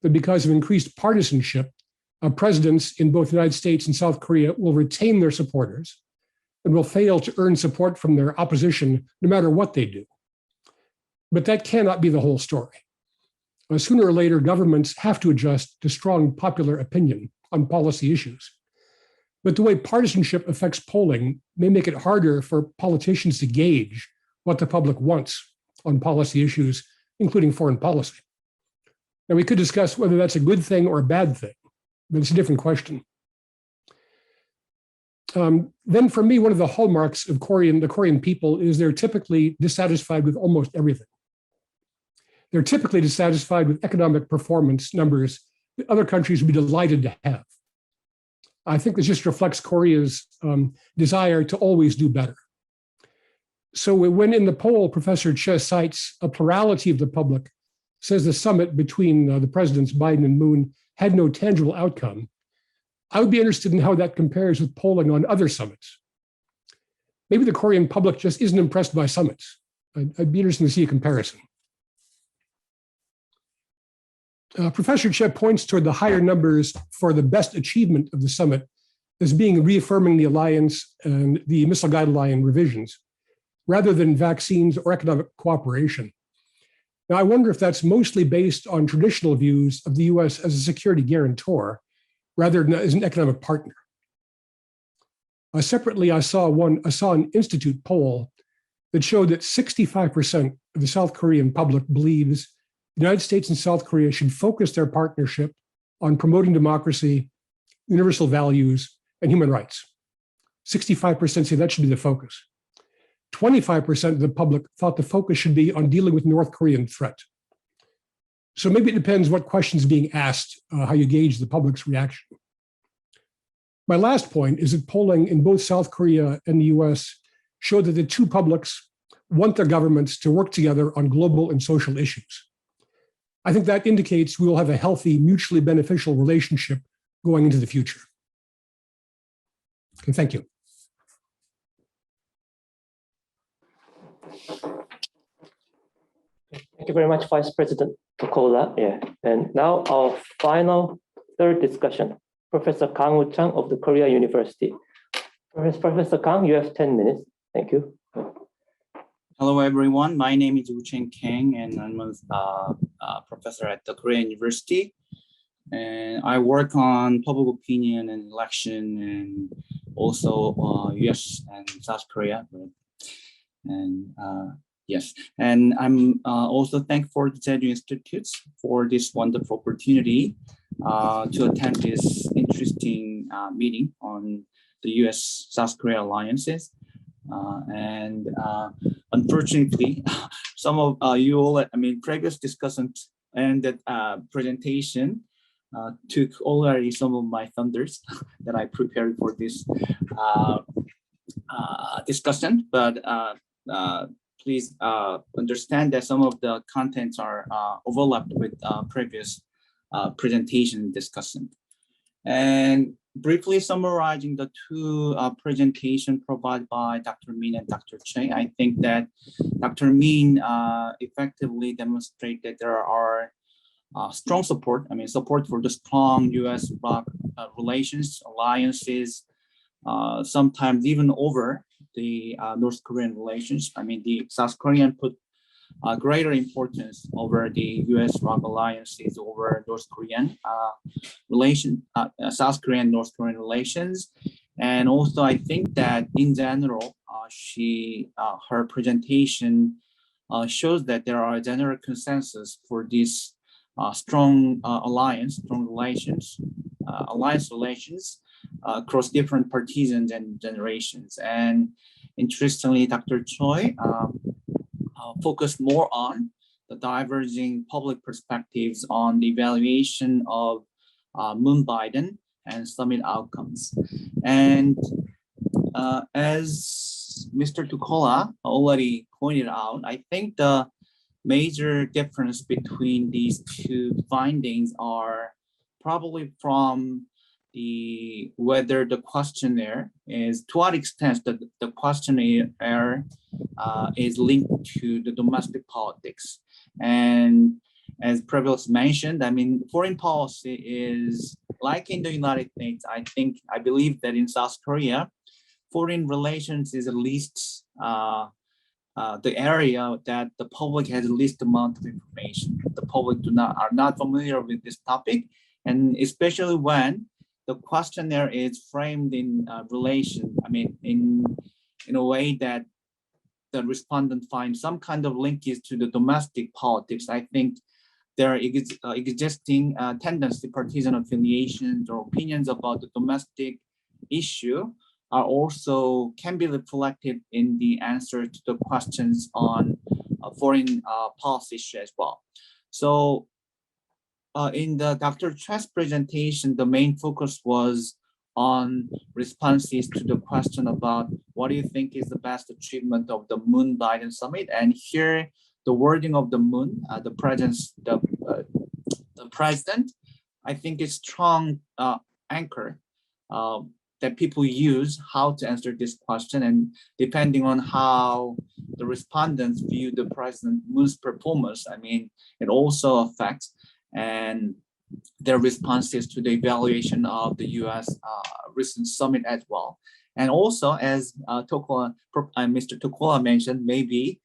that because of increased partisanship, presidents in both the United States and South Korea will retain their supporters and will fail to earn support from their opposition no matter what they do. But that cannot be the whole story. Sooner or later, governments have to adjust to strong popular opinion on policy issues. but the way partisanship affects polling may make it harder for politicians to gauge what the public wants on policy issues, including foreign policy. Now, we could discuss whether that's a good thing or a bad thing, but it's a different question. Then for me, one of the hallmarks of the Korean people is they're typically dissatisfied with almost everything. They're typically dissatisfied with economic performance numbers that other countries would be delighted to have. I think this just reflects Korea's desire to always do better. So when in the poll, Professor Choi cites a plurality of the public, says the summit between the presidents Biden and Moon had no tangible outcome, I would be interested in how that compares with polling on other summits. Maybe the Korean public just isn't impressed by summits. I'd be interested to see a comparison. Professor Choi points toward the higher numbers for the best achievement of the summit as being reaffirming the alliance and the missile guideline revisions, rather than vaccines or economic cooperation. Now, I wonder if that's mostly based on traditional views of the US as a security guarantor, rather than as an economic partner. Separately, I saw an institute poll that showed that 65% of the South Korean public believes the United States and South Korea should focus their partnership on promoting democracy, universal values, and human rights. 65% say that should be the focus. 25% of the public thought the focus should be on dealing with North Korean threat. So maybe it depends what questions being asked, how you gauge the public's reaction. My last point is that polling in both South Korea and the US showed that the two publics want their governments to work together on global and social issues. I think that indicates we will have a healthy, mutually beneficial relationship going into the future. Okay, thank you. Thank you very much, Vice President Tokola. Yeah. And now our final third discussion, Professor Kang Chang of the Korea University. Professor Kang, you have 10 minutes. Thank you. Hello, everyone. My name is Kang, and I'm a professor at the Korea University. And I work on public opinion and election, and also US and South Korea. And yes, and I'm also thankful to Jeju Institutes for this wonderful opportunity to attend this interesting meeting on the US-South Korea alliances. Unfortunately, some of you all, previous discussants and that presentation took already some of my thunders that I prepared for this discussion, but please understand that some of the contents are overlapped with previous presentation discussion. And briefly summarizing the two presentations provided by Dr. Min and Dr. Choi, I think that Dr. Min effectively demonstrated that there are strong support, support for the strong US-ROK relations, alliances, sometimes even over the North Korean relations. The South Korean put greater importance over the US-ROK alliances over North Korean South Korean, North Korean relations. And also, I think that in general, her presentation shows that there are general consensus for this strong alliance relations across different partisans and generations. And interestingly, Dr. Choi focused more on the diverging public perspectives on the evaluation of Moon Biden and summit outcomes. And as Mr. Tokola already pointed out, I think the major difference between these two findings are probably from whether the questionnaire is, to what extent the questionnaire is linked to the domestic politics. And as previously mentioned, foreign policy is like in the United States. I believe that in South Korea, foreign relations is at least the area that the public has the least amount of information. The public are not familiar with this topic, and especially when the questionnaire is framed in relation, I mean, in a way that the respondent finds some kind of linkage to the domestic politics. I think there are existing tendency, partisan affiliations or opinions about the domestic issue are also can be reflected in the answer to the questions on foreign policy issue as well. So in the Dr. Choi's presentation, the main focus was on responses to the question about what do you think is the best achievement of the Moon-Biden summit. And here, the wording of the Moon, the president, I think is strong anchor that people use how to answer this question. And depending on how the respondents view the President Moon's performance, I mean, it also affects and their responses to the evaluation of the US recent summit as well. And also, as Mr. Tokola mentioned, maybe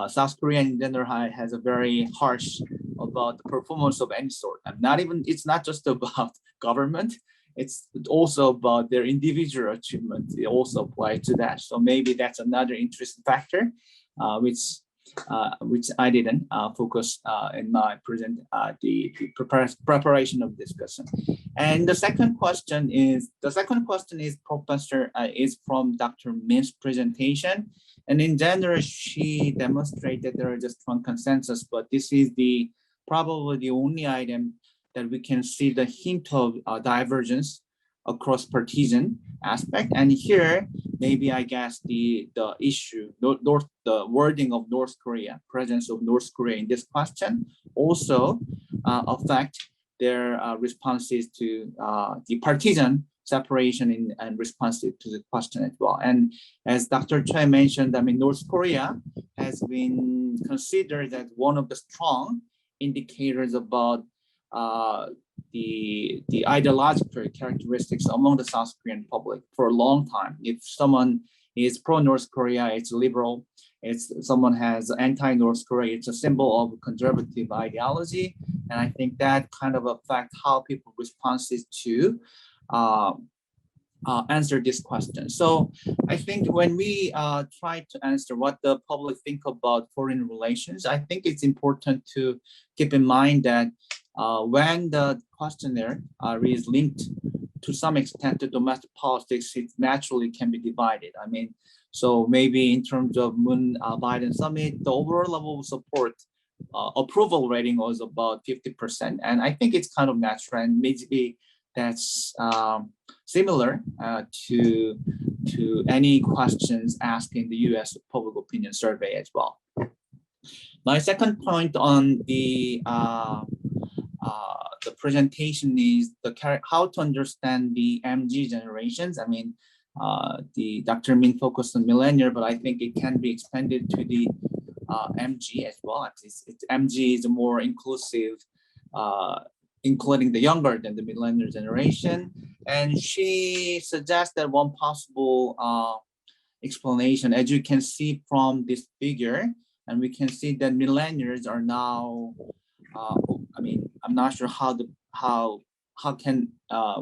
South Korea in general has a very harsh about the performance of any sort. And it's not just about government, it's also about their individual achievement. It also applies to that. So maybe that's another interesting factor, which I didn't focus in my the preparation of discussion. And the second question is from Dr. Min's presentation. And in general, she demonstrated there is a strong consensus, but this is probably the only item that we can see the hint of divergence across partisan aspect. And here, maybe I guess the issue, the wording of North Korea, presence of North Korea in this question also affect their responses to the partisan separation and responses to the question as well. And as Dr. Choi mentioned, I mean, North Korea has been considered as one of the strong indicators about the ideological characteristics among the South Korean public for a long time. If someone is pro-North Korea, it's liberal. Someone has anti-North Korea, it's a symbol of conservative ideology. And I think that kind of affects how people respond to answer this question. So I think when we try to answer what the public think about foreign relations, I think it's important to keep in mind that when the questionnaire is linked to some extent to domestic politics, it naturally can be divided. I mean, so maybe in terms of Moon-Biden summit, the overall level of support approval rating was about 50%. And I think it's kind of natural, and maybe that's similar to any questions asked in the US public opinion survey as well. My second point on the presentation is how to understand the MG generations. I mean, the Dr. Min focused on millennial, but I think it can be expanded to the MG as well. MG is more inclusive, including the younger than the millennial generation. And she suggests that one possible explanation, as you can see from this figure, and we can see that millennials are now, I mean, I'm not sure how can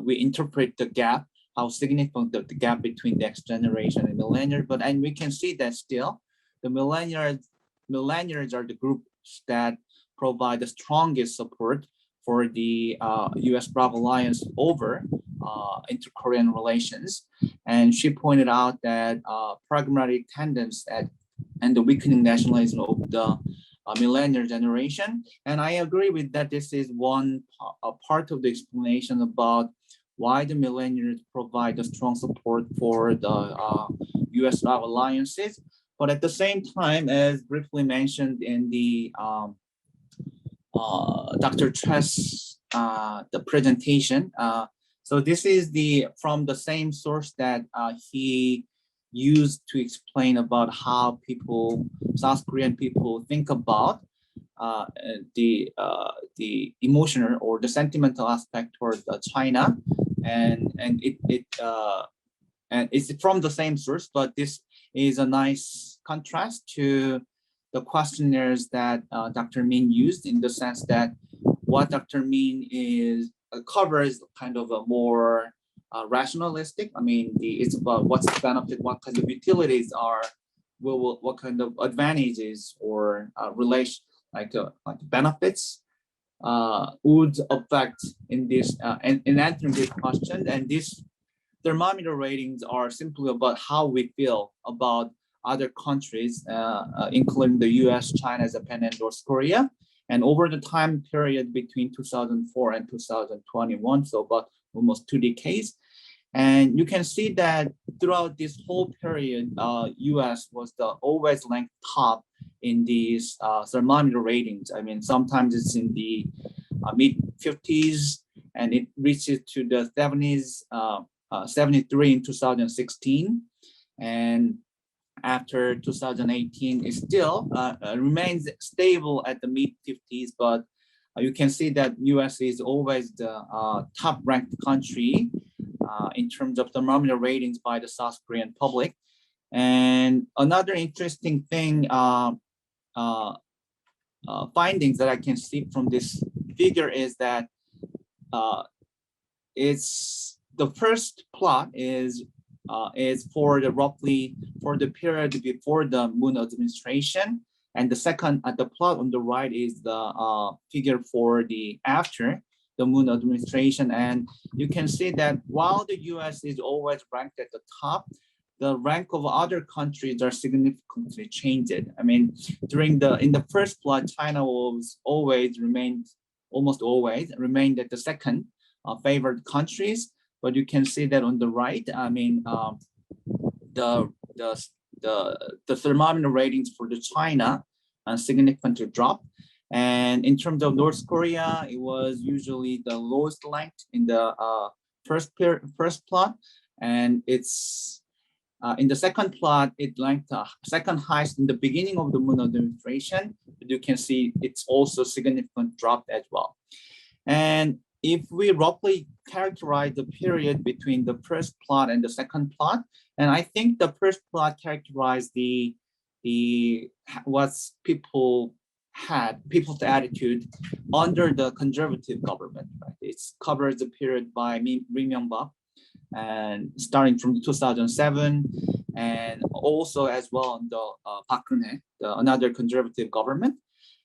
we interpret the gap, how significant the gap between the X generation and millennials, and we can see that still the millennials are the groups that provide the strongest support for the US-ROK alliance over inter-Korean relations. And she pointed out that pragmatic tendency and the weakening nationalism of the millennial generation. And I agree with that. This is one part of the explanation about why the millennials provide a strong support for the US-ROK alliances. But at the same time, as briefly mentioned in the Dr. Choi's the presentation. So this is from the same source that he used to explain about how South Korean people think about the emotional or the sentimental aspect towards China, and it's from the same source, but this is a nice contrast to the questionnaires that Dr. Min used, in the sense that what Dr. Min is covers kind of a more rationalistic. I mean, it's about what's the benefit, what kind of utilities are, what kind of advantages or relation like benefits would affect in this in answering this question. And these thermometer ratings are simply about how we feel about other countries, including the US, China, Japan, and North Korea. And over the time period between 2004 and 2021, so about almost 2 decades. And you can see that throughout this whole period, US was always ranked top in these thermometer ratings. I mean, sometimes it's in the mid 50s and it reaches to the 70s, 73 in 2016. And after 2018, it still remains stable at the mid 50s, but you can see that US is always the top ranked country in terms of thermometer ratings by the South Korean public. And another interesting thing, findings that I can see from this figure is that it's the first plot is for the roughly for the period before the Moon administration, and the second the plot on the right is the figure for the after the Moon administration. And you can see that while the US is always ranked at the top, the rank of other countries are significantly changed. I mean, in the first plot, China was almost always remained at the second favored countries. But you can see that on the right, I mean, the thermometer ratings for the China significantly dropped. And in terms of North Korea, it was usually the lowest ranked in the first plot, and it's in the second plot, it ranked second highest in the beginning of the Moon administration. But you can see it's also significant drop as well. And if we roughly characterize the period between the first plot and the second plot, and I think the first plot characterized what's people's attitude under the conservative government. Right? It covers the period by Ri Myung-bak, and starting from 2007, and also as well on the Park Geun-hye, another conservative government.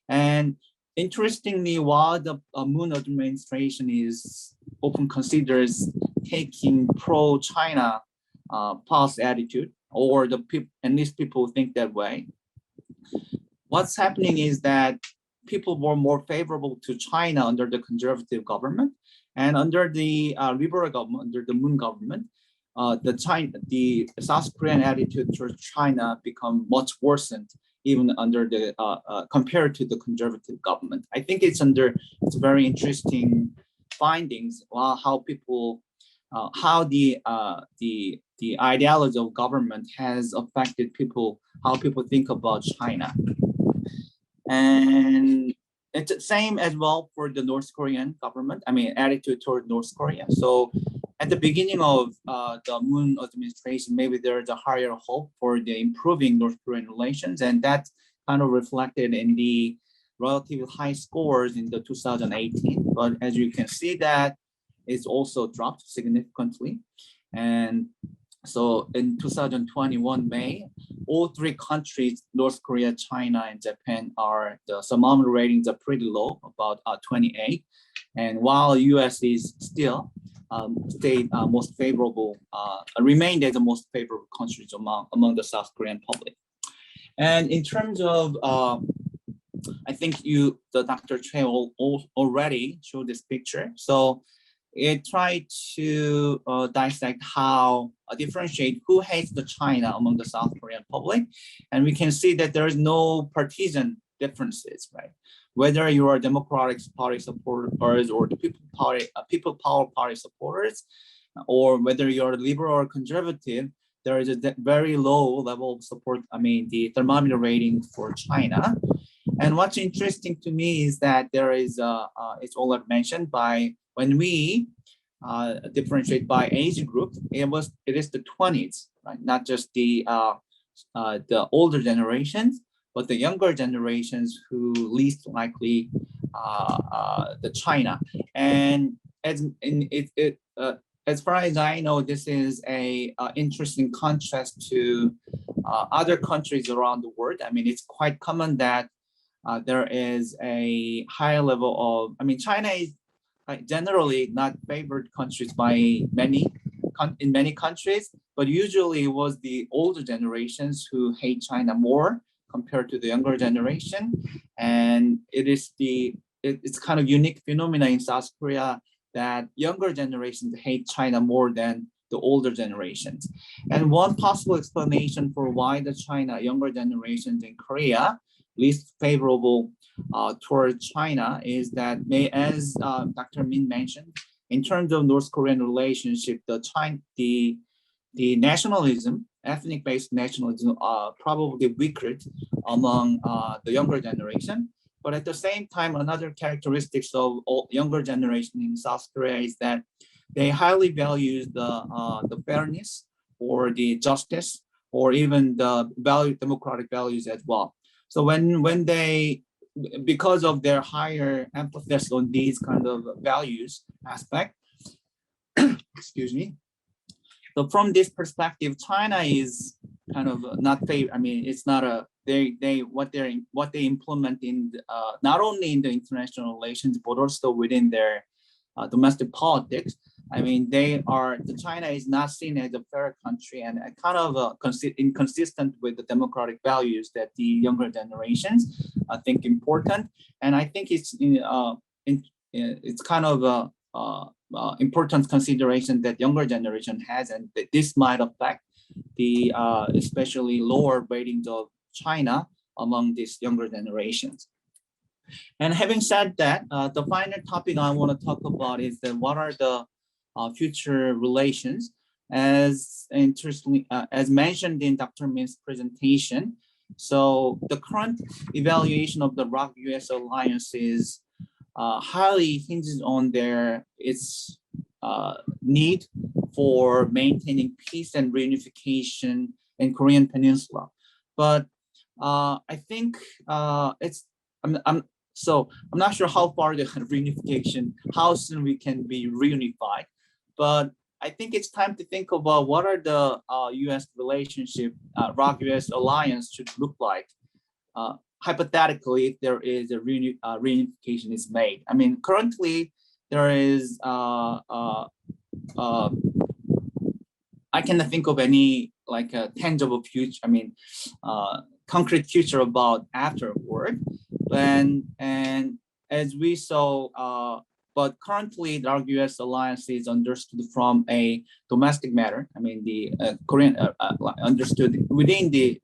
And interestingly, while the Moon administration is often considers taking pro-China policy attitude, or at least people think that way, what's happening is that people were more favorable to China under the conservative government, and under the liberal government, under the Moon government, the South Korean attitude towards China become much worsened, even under the compared to the conservative government. I think it's very interesting findings how people how the ideology of government has affected people, how people think about China. And it's the same as well for the North Korean government, I mean, attitude toward North Korea. So at the beginning of the Moon administration, maybe there's a higher hope for the improving North Korean relations, and that's kind of reflected in the relatively high scores in the 2018. But as you can see, that it's also dropped significantly. And so in 2021 May, all three countries, North Korea, China, and Japan, the thermometer ratings are pretty low, about 28. And while US is still stayed most favorable, remained as the most favorable countries among the South Korean public. And in terms of, I think Dr. Choi already showed this picture. So it tried to dissect how differentiate who hates the China among the South Korean public. And we can see that there is no partisan differences, right? Whether you are Democratic Party supporters or the People Power Party supporters, or whether you're liberal or conservative, there is a very low level of support. I mean, the thermometer rating for China. And what's interesting to me is that there is, it's all mentioned when we differentiate by age group, it is the 20s, right? Not just the older generations, but the younger generations who least likely the China. And as far as I know, this is a interesting contrast to other countries around the world. I mean, it's quite common that there is a higher level of, I mean, China is generally not favored countries by many in many countries, but usually it was the older generations who hate China more compared to the younger generation. And it's kind of unique phenomena in South Korea that younger generations hate China more than the older generations. And one possible explanation for why the younger generations in Korea least favorable toward China is that, as Dr. Min mentioned, in terms of North Korean relationship, the nationalism, ethnic-based nationalism, are probably weaker among the younger generation. But at the same time, another characteristics of younger generation in South Korea is that they highly value the fairness or the justice or even the democratic values as well. So when they, because of their higher emphasis on these kind of values aspect, excuse me. So from this perspective, China is kind of not favor. I mean, it's not a what they implement in not only in the international relations but also within their domestic politics. I mean, China is not seen as a fair country and kind of inconsistent with the democratic values that the younger generations think important. And I think it's kind of a important consideration that younger generation has, and that this might affect the especially lower ratings of China among these younger generations. And having said that, the final topic I want to talk about is that what are the future relations, as interestingly, as mentioned in Dr. Min's presentation. So the current evaluation of the ROK-US alliance is highly hinges on its need for maintaining peace and reunification in Korean Peninsula. But I think I'm not sure how far the reunification, how soon we can be reunified, but I think it's time to think about what are the U.S. relationship, ROK-US alliance should look like, hypothetically, if there is a reunification is made. I mean, currently there is, I cannot think of any like a tangible future, I mean, concrete future about afterward. And as we saw, but currently the ROK-US alliance is understood from a domestic matter. I mean, the Korean understood within the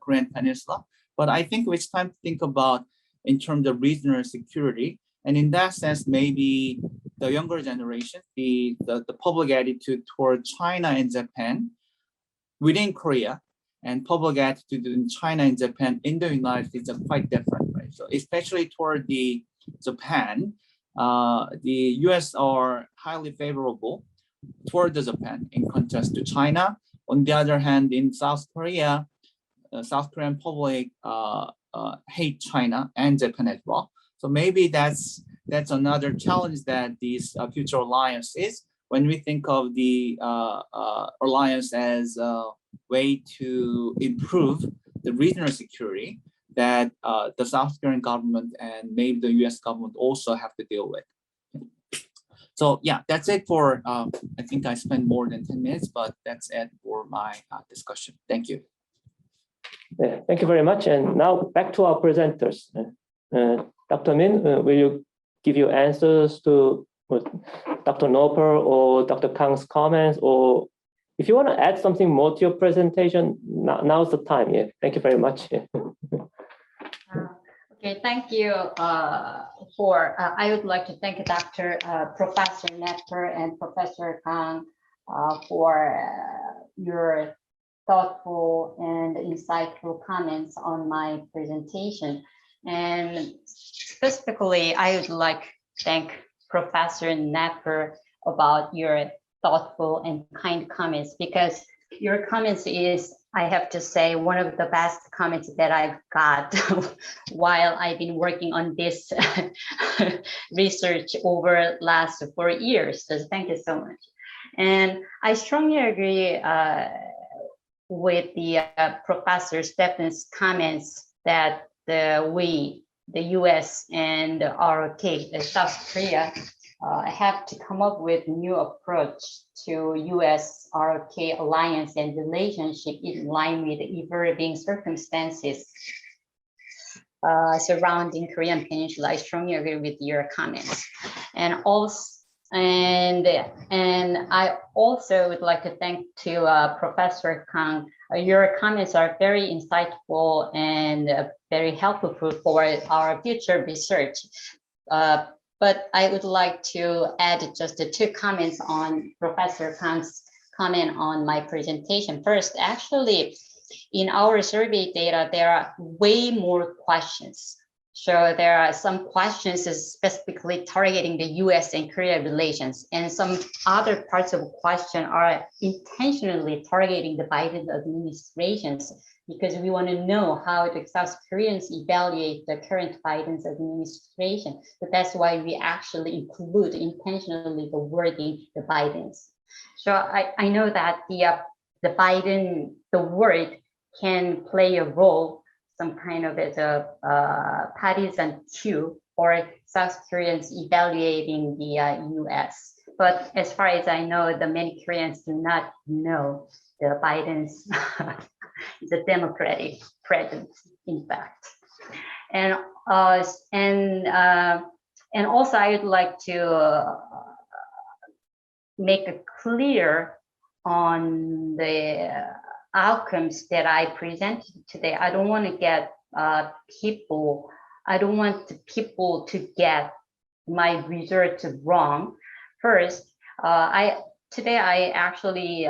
Korean Peninsula. But I think it's time to think about in terms of regional security. And in that sense, maybe the younger generation, the public attitude toward China and Japan within Korea and public attitude in China and Japan in the United States are quite different, right? So especially toward the Japan, the US are highly favorable toward the Japan in contrast to China. On the other hand, in South Korea, South Korean public hate China and Japan as well. So maybe that's another challenge that these future alliance is, when we think of the alliance as a way to improve the regional security that the South Korean government and maybe the US government also have to deal with. So yeah, that's it for, I think I spent more than 10 minutes, but that's it for my discussion. Thank you. Yeah, thank you very much. And now back to our presenters. Dr. Min, will you give your answers to Dr. Noerper or Dr. Kang's comments, or if you want to add something more to your presentation, now's the time. Yeah, thank you very much. Yeah. Okay, thank you I would like to thank Professor Noerper and Professor Kang for your thoughtful and insightful comments on my presentation. And specifically, I would like to thank Professor Noerper about your thoughtful and kind comments, because Your comments is, I have to say, one of the best comments that I've got while I've been working on this research over last 4 years. So thank you so much. And I strongly agree with the Professor Stephen's comments that the US and ROK, South Korea, have to come up with new approach to US ROK alliance and relationship in line with evolving circumstances surrounding Korean Peninsula. I strongly agree with your comments. And also, and I also would like to thank to Professor Kang. Your comments are very insightful and very helpful for our future research. But I would like to add just 2 comments on Professor Kang's comment on my presentation. First, actually, in our survey data, there are way more questions. So there are some questions specifically targeting the US and Korea relations, and some other parts of the question are intentionally targeting the Biden administrations, because we want to know how the South Koreans evaluate the current Biden's administration. So that's why we actually include intentionally the wording, the Bidens. So I know that the Biden, the word can play a role, some kind of as a partisan cue for South Koreans evaluating the US. But as far as I know, the many Koreans do not know the Biden's is a Democratic president, in fact. And also I would like to make it clear on the outcomes that I presented today. I don't want to get people, I don't want people to get my results wrong. First, today I actually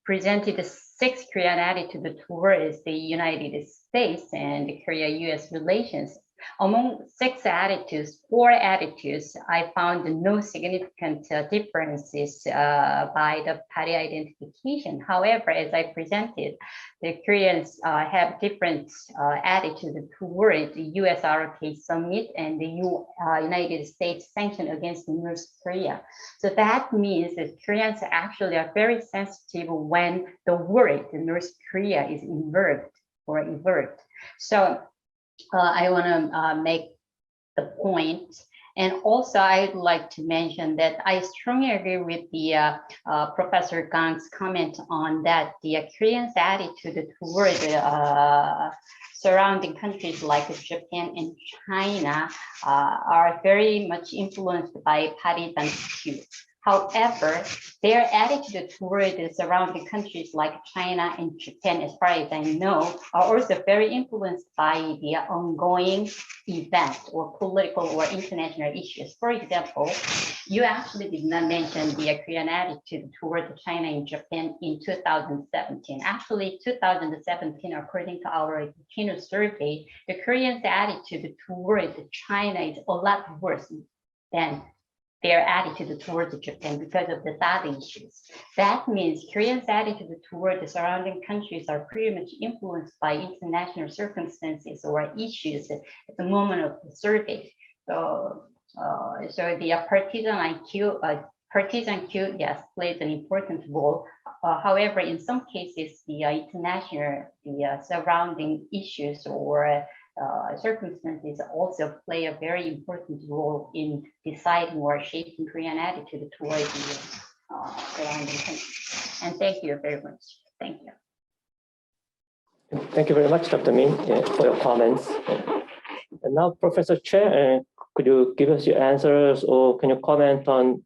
presented 6 Korean attitudes towards the United States and the Korea-US relations. Among 6 attitudes, 4 attitudes, I found no significant differences by the party identification. However, as I presented, the Koreans have different attitudes toward the US ROK summit and the United States sanction against North Korea. So that means that Koreans actually are very sensitive when the word North Korea is involved or invoked. So I want to make the point. And also I'd like to mention that I strongly agree with the Professor Kang's comment on that the Koreans' attitude toward surrounding countries like Japan and China are very much influenced by partisan cues. However, their attitude toward the surrounding countries like China and Japan, as far as I know, are also very influenced by the ongoing event or political or international issues. For example, you actually did not mention the Korean attitude toward China and Japan in 2017. Actually, 2017, according to our Kino survey, the Koreans' attitude toward China is a lot worse than their attitude towards Japan because of the data issues. That means Koreans' attitude toward the surrounding countries are pretty much influenced by international circumstances or issues at the moment of the survey. So the partisan cue, yes, plays an important role. However, in some cases, the surrounding issues or circumstances also play a very important role in deciding or shaping Korean attitude toward the surrounding countries. And thank you very much. Thank you. Thank you very much, Dr. Min, for your comments. And now, Professor Choi, could you give us your answers, or can you comment on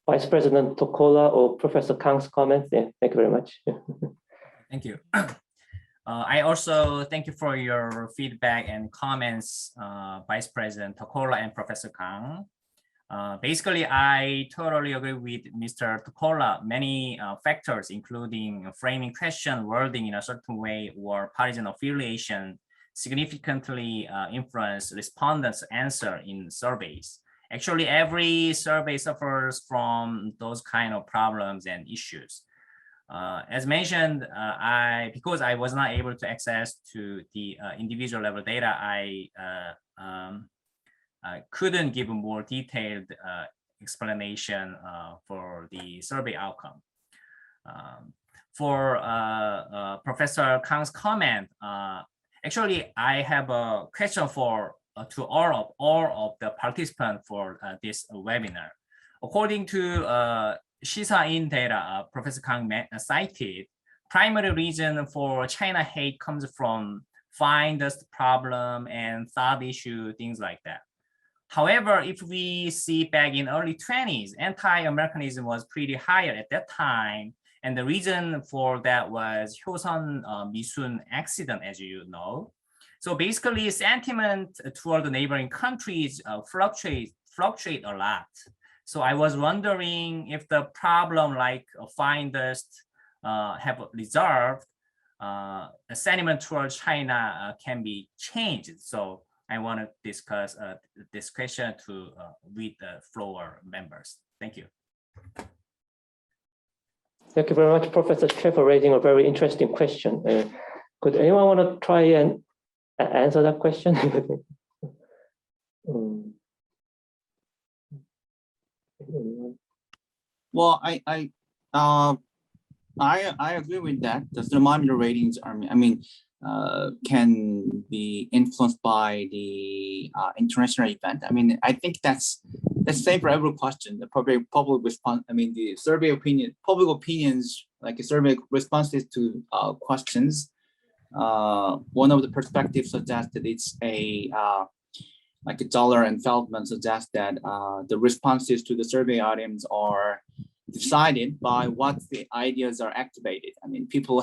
Vice President Tokola or Professor Kang's comments? Yeah, thank you very much. Thank you. I also thank you for your feedback and comments, Vice President Tokola and Professor Kang. Basically, I totally agree with Mr. Tokola. Many factors, including framing question, wording in a certain way, or partisan affiliation, significantly influence respondents' answer in surveys. Actually, every survey suffers from those kind of problems and issues. As mentioned, because I was not able to access to the individual level data, I couldn't give a more detailed explanation for the survey outcome. For Professor Kang's comment, actually, I have a question for to all of the participants for this webinar. According to Shisa-in data, Professor Kang cited, primary reason for China hate comes from fine dust problem and thought issue, things like that. However, if we see back in early 20s, anti-Americanism was pretty higher at that time. And the reason for that was Hyosan Misun accident, as you know. So basically, sentiment toward the neighboring countries fluctuate a lot. So I was wondering if the problem like fine dust have resolved, the sentiment towards China can be changed. So I want to discuss this question with the floor members. Thank you. Thank you very much, Professor Choi, for raising a very interesting question. Could anyone want to try and answer that question? Well, I agree with that. The thermometer ratings are, can be influenced by the international event. I think that's the same for every question. The public response. The survey public opinions, like a survey responses to questions. One of the perspectives suggested it's like Dollar and Feldman suggest that the responses to the survey items are decided by what the ideas are activated. People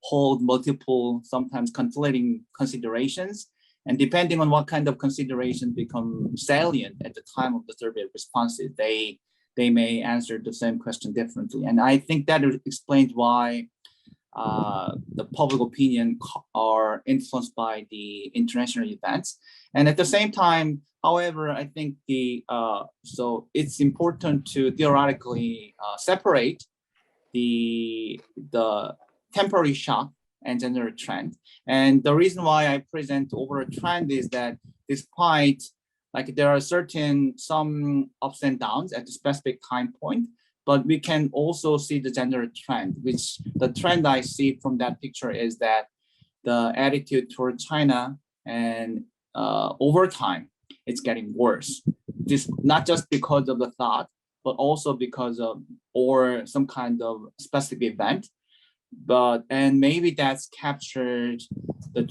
hold multiple, sometimes conflicting considerations, and depending on what kind of consideration become salient at the time of the survey responses, they may answer the same question differently. And I think that explains why the public opinion are influenced by the international events. And at the same time, however, I think so it's important to theoretically separate the temporary shock and general trend. And the reason why I present overall trend is that despite there are some ups and downs at the specific time point, but we can also see the general trend, which the trend I see from that picture is that the attitude toward China and over time, it's getting worse. This not just because of the thought, but also because of or some kind of specific event. And maybe that's captured the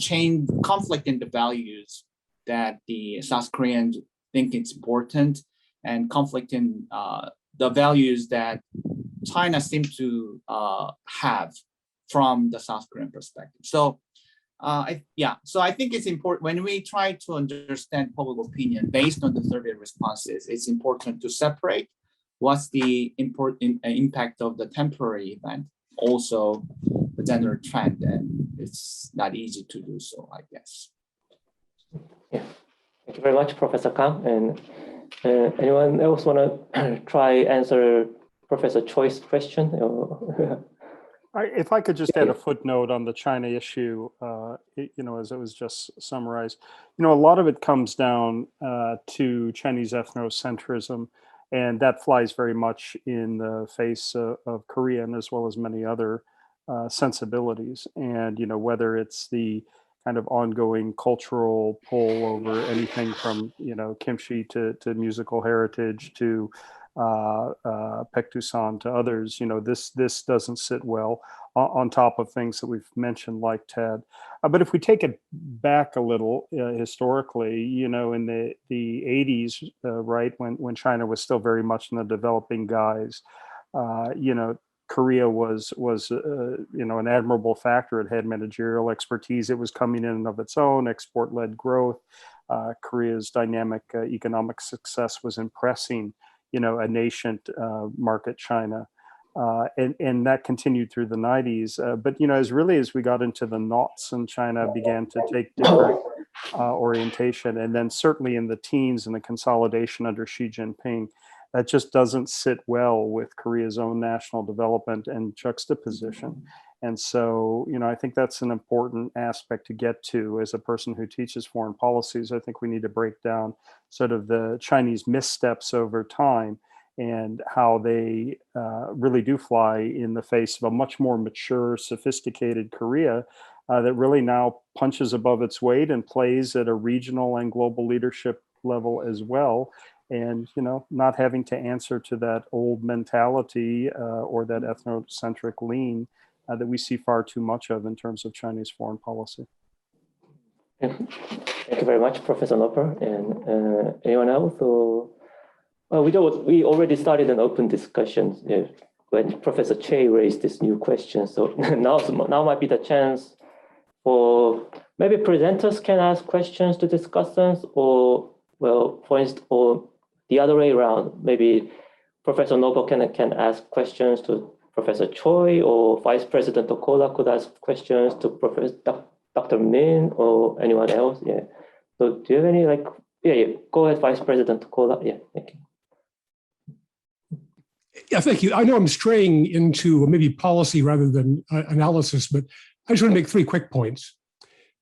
conflict in the values that the South Koreans think it's important, and conflict in the values that China seems to have from the South Korean perspective. So so I think it's important when we try to understand public opinion based on the survey responses, it's important to separate what's the important impact of the temporary event, also the general trend, and it's not easy to do so, I guess. Yeah, thank you very much, Professor Kang. And anyone else want to try answer Professor Choi's question? If I could just add a footnote on the China issue, as it was just summarized, a lot of it comes down to Chinese ethnocentrism, and that flies very much in the face of Korean as well as many other sensibilities. And, whether it's the kind of ongoing cultural pull over anything from, kimchi to musical heritage to Paektusan to others, this doesn't sit well on top of things that we've mentioned like TED. But if we take it back a little historically, in the 80s, right, when China was still very much in the developing guise, Korea was an admirable factor. It had managerial expertise. It was coming in and of its own, export-led growth. Korea's dynamic economic success was impressing a nascent market, China. And that continued through the 90s. But, as we got into the noughts and China began to take different orientation, and then certainly in the teens and the consolidation under Xi Jinping, that just doesn't sit well with Korea's own national development and juxtaposition. And so, I think that's an important aspect to get to as a person who teaches foreign policies. I think we need to break down sort of the Chinese missteps over time and how they really do fly in the face of a much more mature, sophisticated Korea that really now punches above its weight and plays at a regional and global leadership level as well. And, not having to answer to that old mentality or that ethnocentric lean that we see far too much of in terms of Chinese foreign policy. Thank you very much, Professor Noerper. And anyone else? We already started an open discussion when Professor Choi raised this new question. So now might be the chance for maybe presenters can ask questions to discussants, or for instance, or the other way around. Maybe Professor Noerper can ask questions to Professor Choi, or Vice President Tokola could ask questions to Professor Dr. Min or anyone else. Yeah. So do you have any go ahead, Vice President Tokola. Yeah, thank you. Yeah, thank you. I know I'm straying into maybe policy rather than analysis, but I just want to make 3 quick points.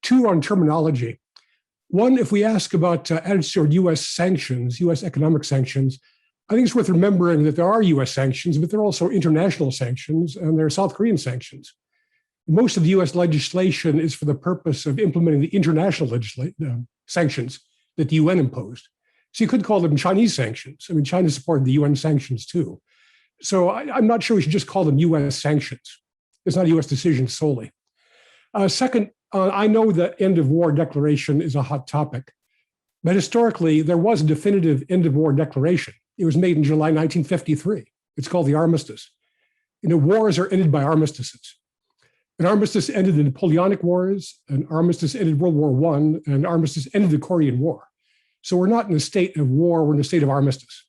2 on terminology. 1, if we ask about attitudes toward U.S. sanctions, U.S. economic sanctions, I think it's worth remembering that there are U.S. sanctions, but there are also international sanctions, and there are South Korean sanctions. Most of the U.S. legislation is for the purpose of implementing the international sanctions that the UN imposed. So you could call them Chinese sanctions. I mean, China supported the UN sanctions too. So I'm not sure we should just call them U.S. sanctions. It's not a U.S. decision solely. Second, I know the end of war declaration is a hot topic, but historically, there was a definitive end of war declaration. It was made in July 1953. It's called the Armistice. Wars are ended by armistices. An armistice ended the Napoleonic Wars, an armistice ended World War I, and an armistice ended the Korean War. So we're not in a state of war, we're in a state of armistice.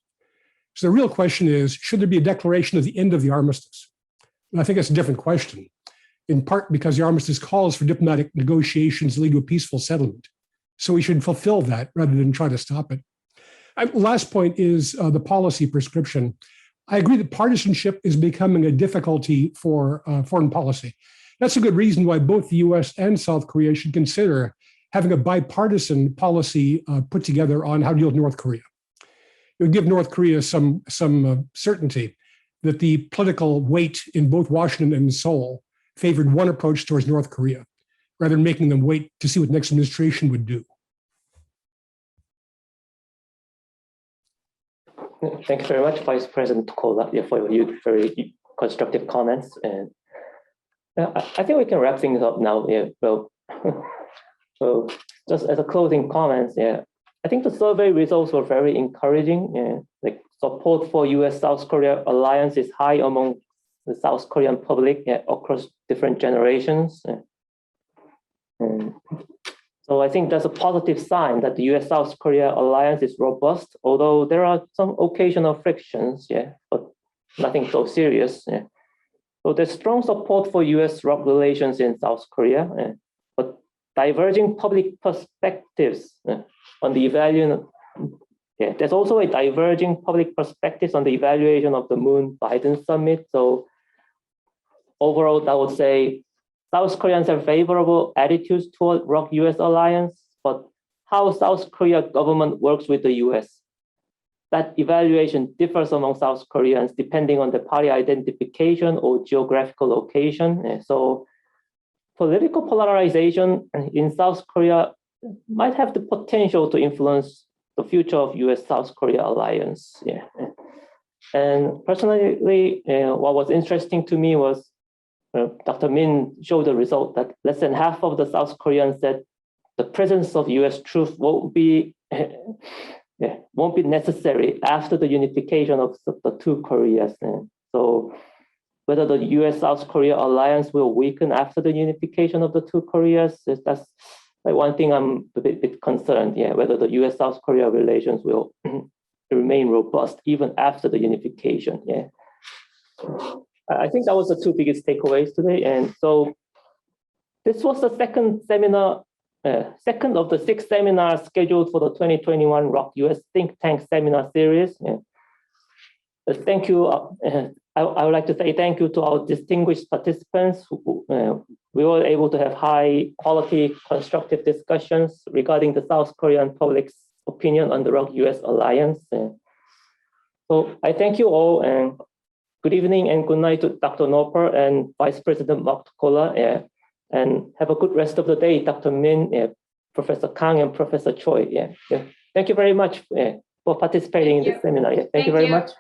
So the real question is, should there be a declaration of the end of the armistice? And I think that's a different question, in part because the armistice calls for diplomatic negotiations to lead to a peaceful settlement. So we should fulfill that rather than try to stop it. Last point is the policy prescription. I agree that partisanship is becoming a difficulty for foreign policy. That's a good reason why both the US and South Korea should consider having a bipartisan policy put together on how to deal with North Korea. It would give North Korea some certainty that the political weight in both Washington and Seoul favored one approach towards North Korea, rather than making them wait to see what the next administration would do. Thank you very much, Vice President Tokola, for your very constructive comments. And I think we can wrap things up now. Yeah, so just as a closing comments, I think the survey results were very encouraging. Like support for U.S.-South Korea alliance is high among the South Korean public across different generations. And so I think that's a positive sign that the U.S.-South Korea alliance is robust, although there are some occasional frictions, but nothing so serious. So there's strong support for U.S.-ROK relations in South Korea, but diverging public perspectives on the evaluation. There's also a diverging public perspectives on the evaluation of the Moon-Biden summit. So overall, I would say South Koreans have favorable attitudes toward ROK-US alliance, but how South Korea government works with the US, that evaluation differs among South Koreans depending on the party identification or geographical location. So political polarization in South Korea might have the potential to influence the future of US-South Korea alliance. And personally, what was interesting to me was Dr. Min showed the result that less than half of the South Koreans said the presence of US troops won't be necessary after the unification of the two Koreas. So whether the US-South Korea alliance will weaken after the unification of the two Koreas, that's like one thing I'm a bit concerned, whether the US-South Korea relations will remain robust even after the unification. I think that was the 2 biggest takeaways today. And so this was the second seminar, second of the 6 seminars scheduled for the 2021 ROK-US Think Tank Seminar Series. Thank you. I would like to say thank you to our distinguished participants. We were able to have high quality, constructive discussions regarding the South Korean public's opinion on the ROK-US alliance. So I thank you all, and good evening and good night to Dr. Noerper and Vice President Mark Tokola. And have a good rest of the day, Dr. Min, Professor Kang, and Professor Choi. Thank you very much for participating in this seminar. Thank you very much.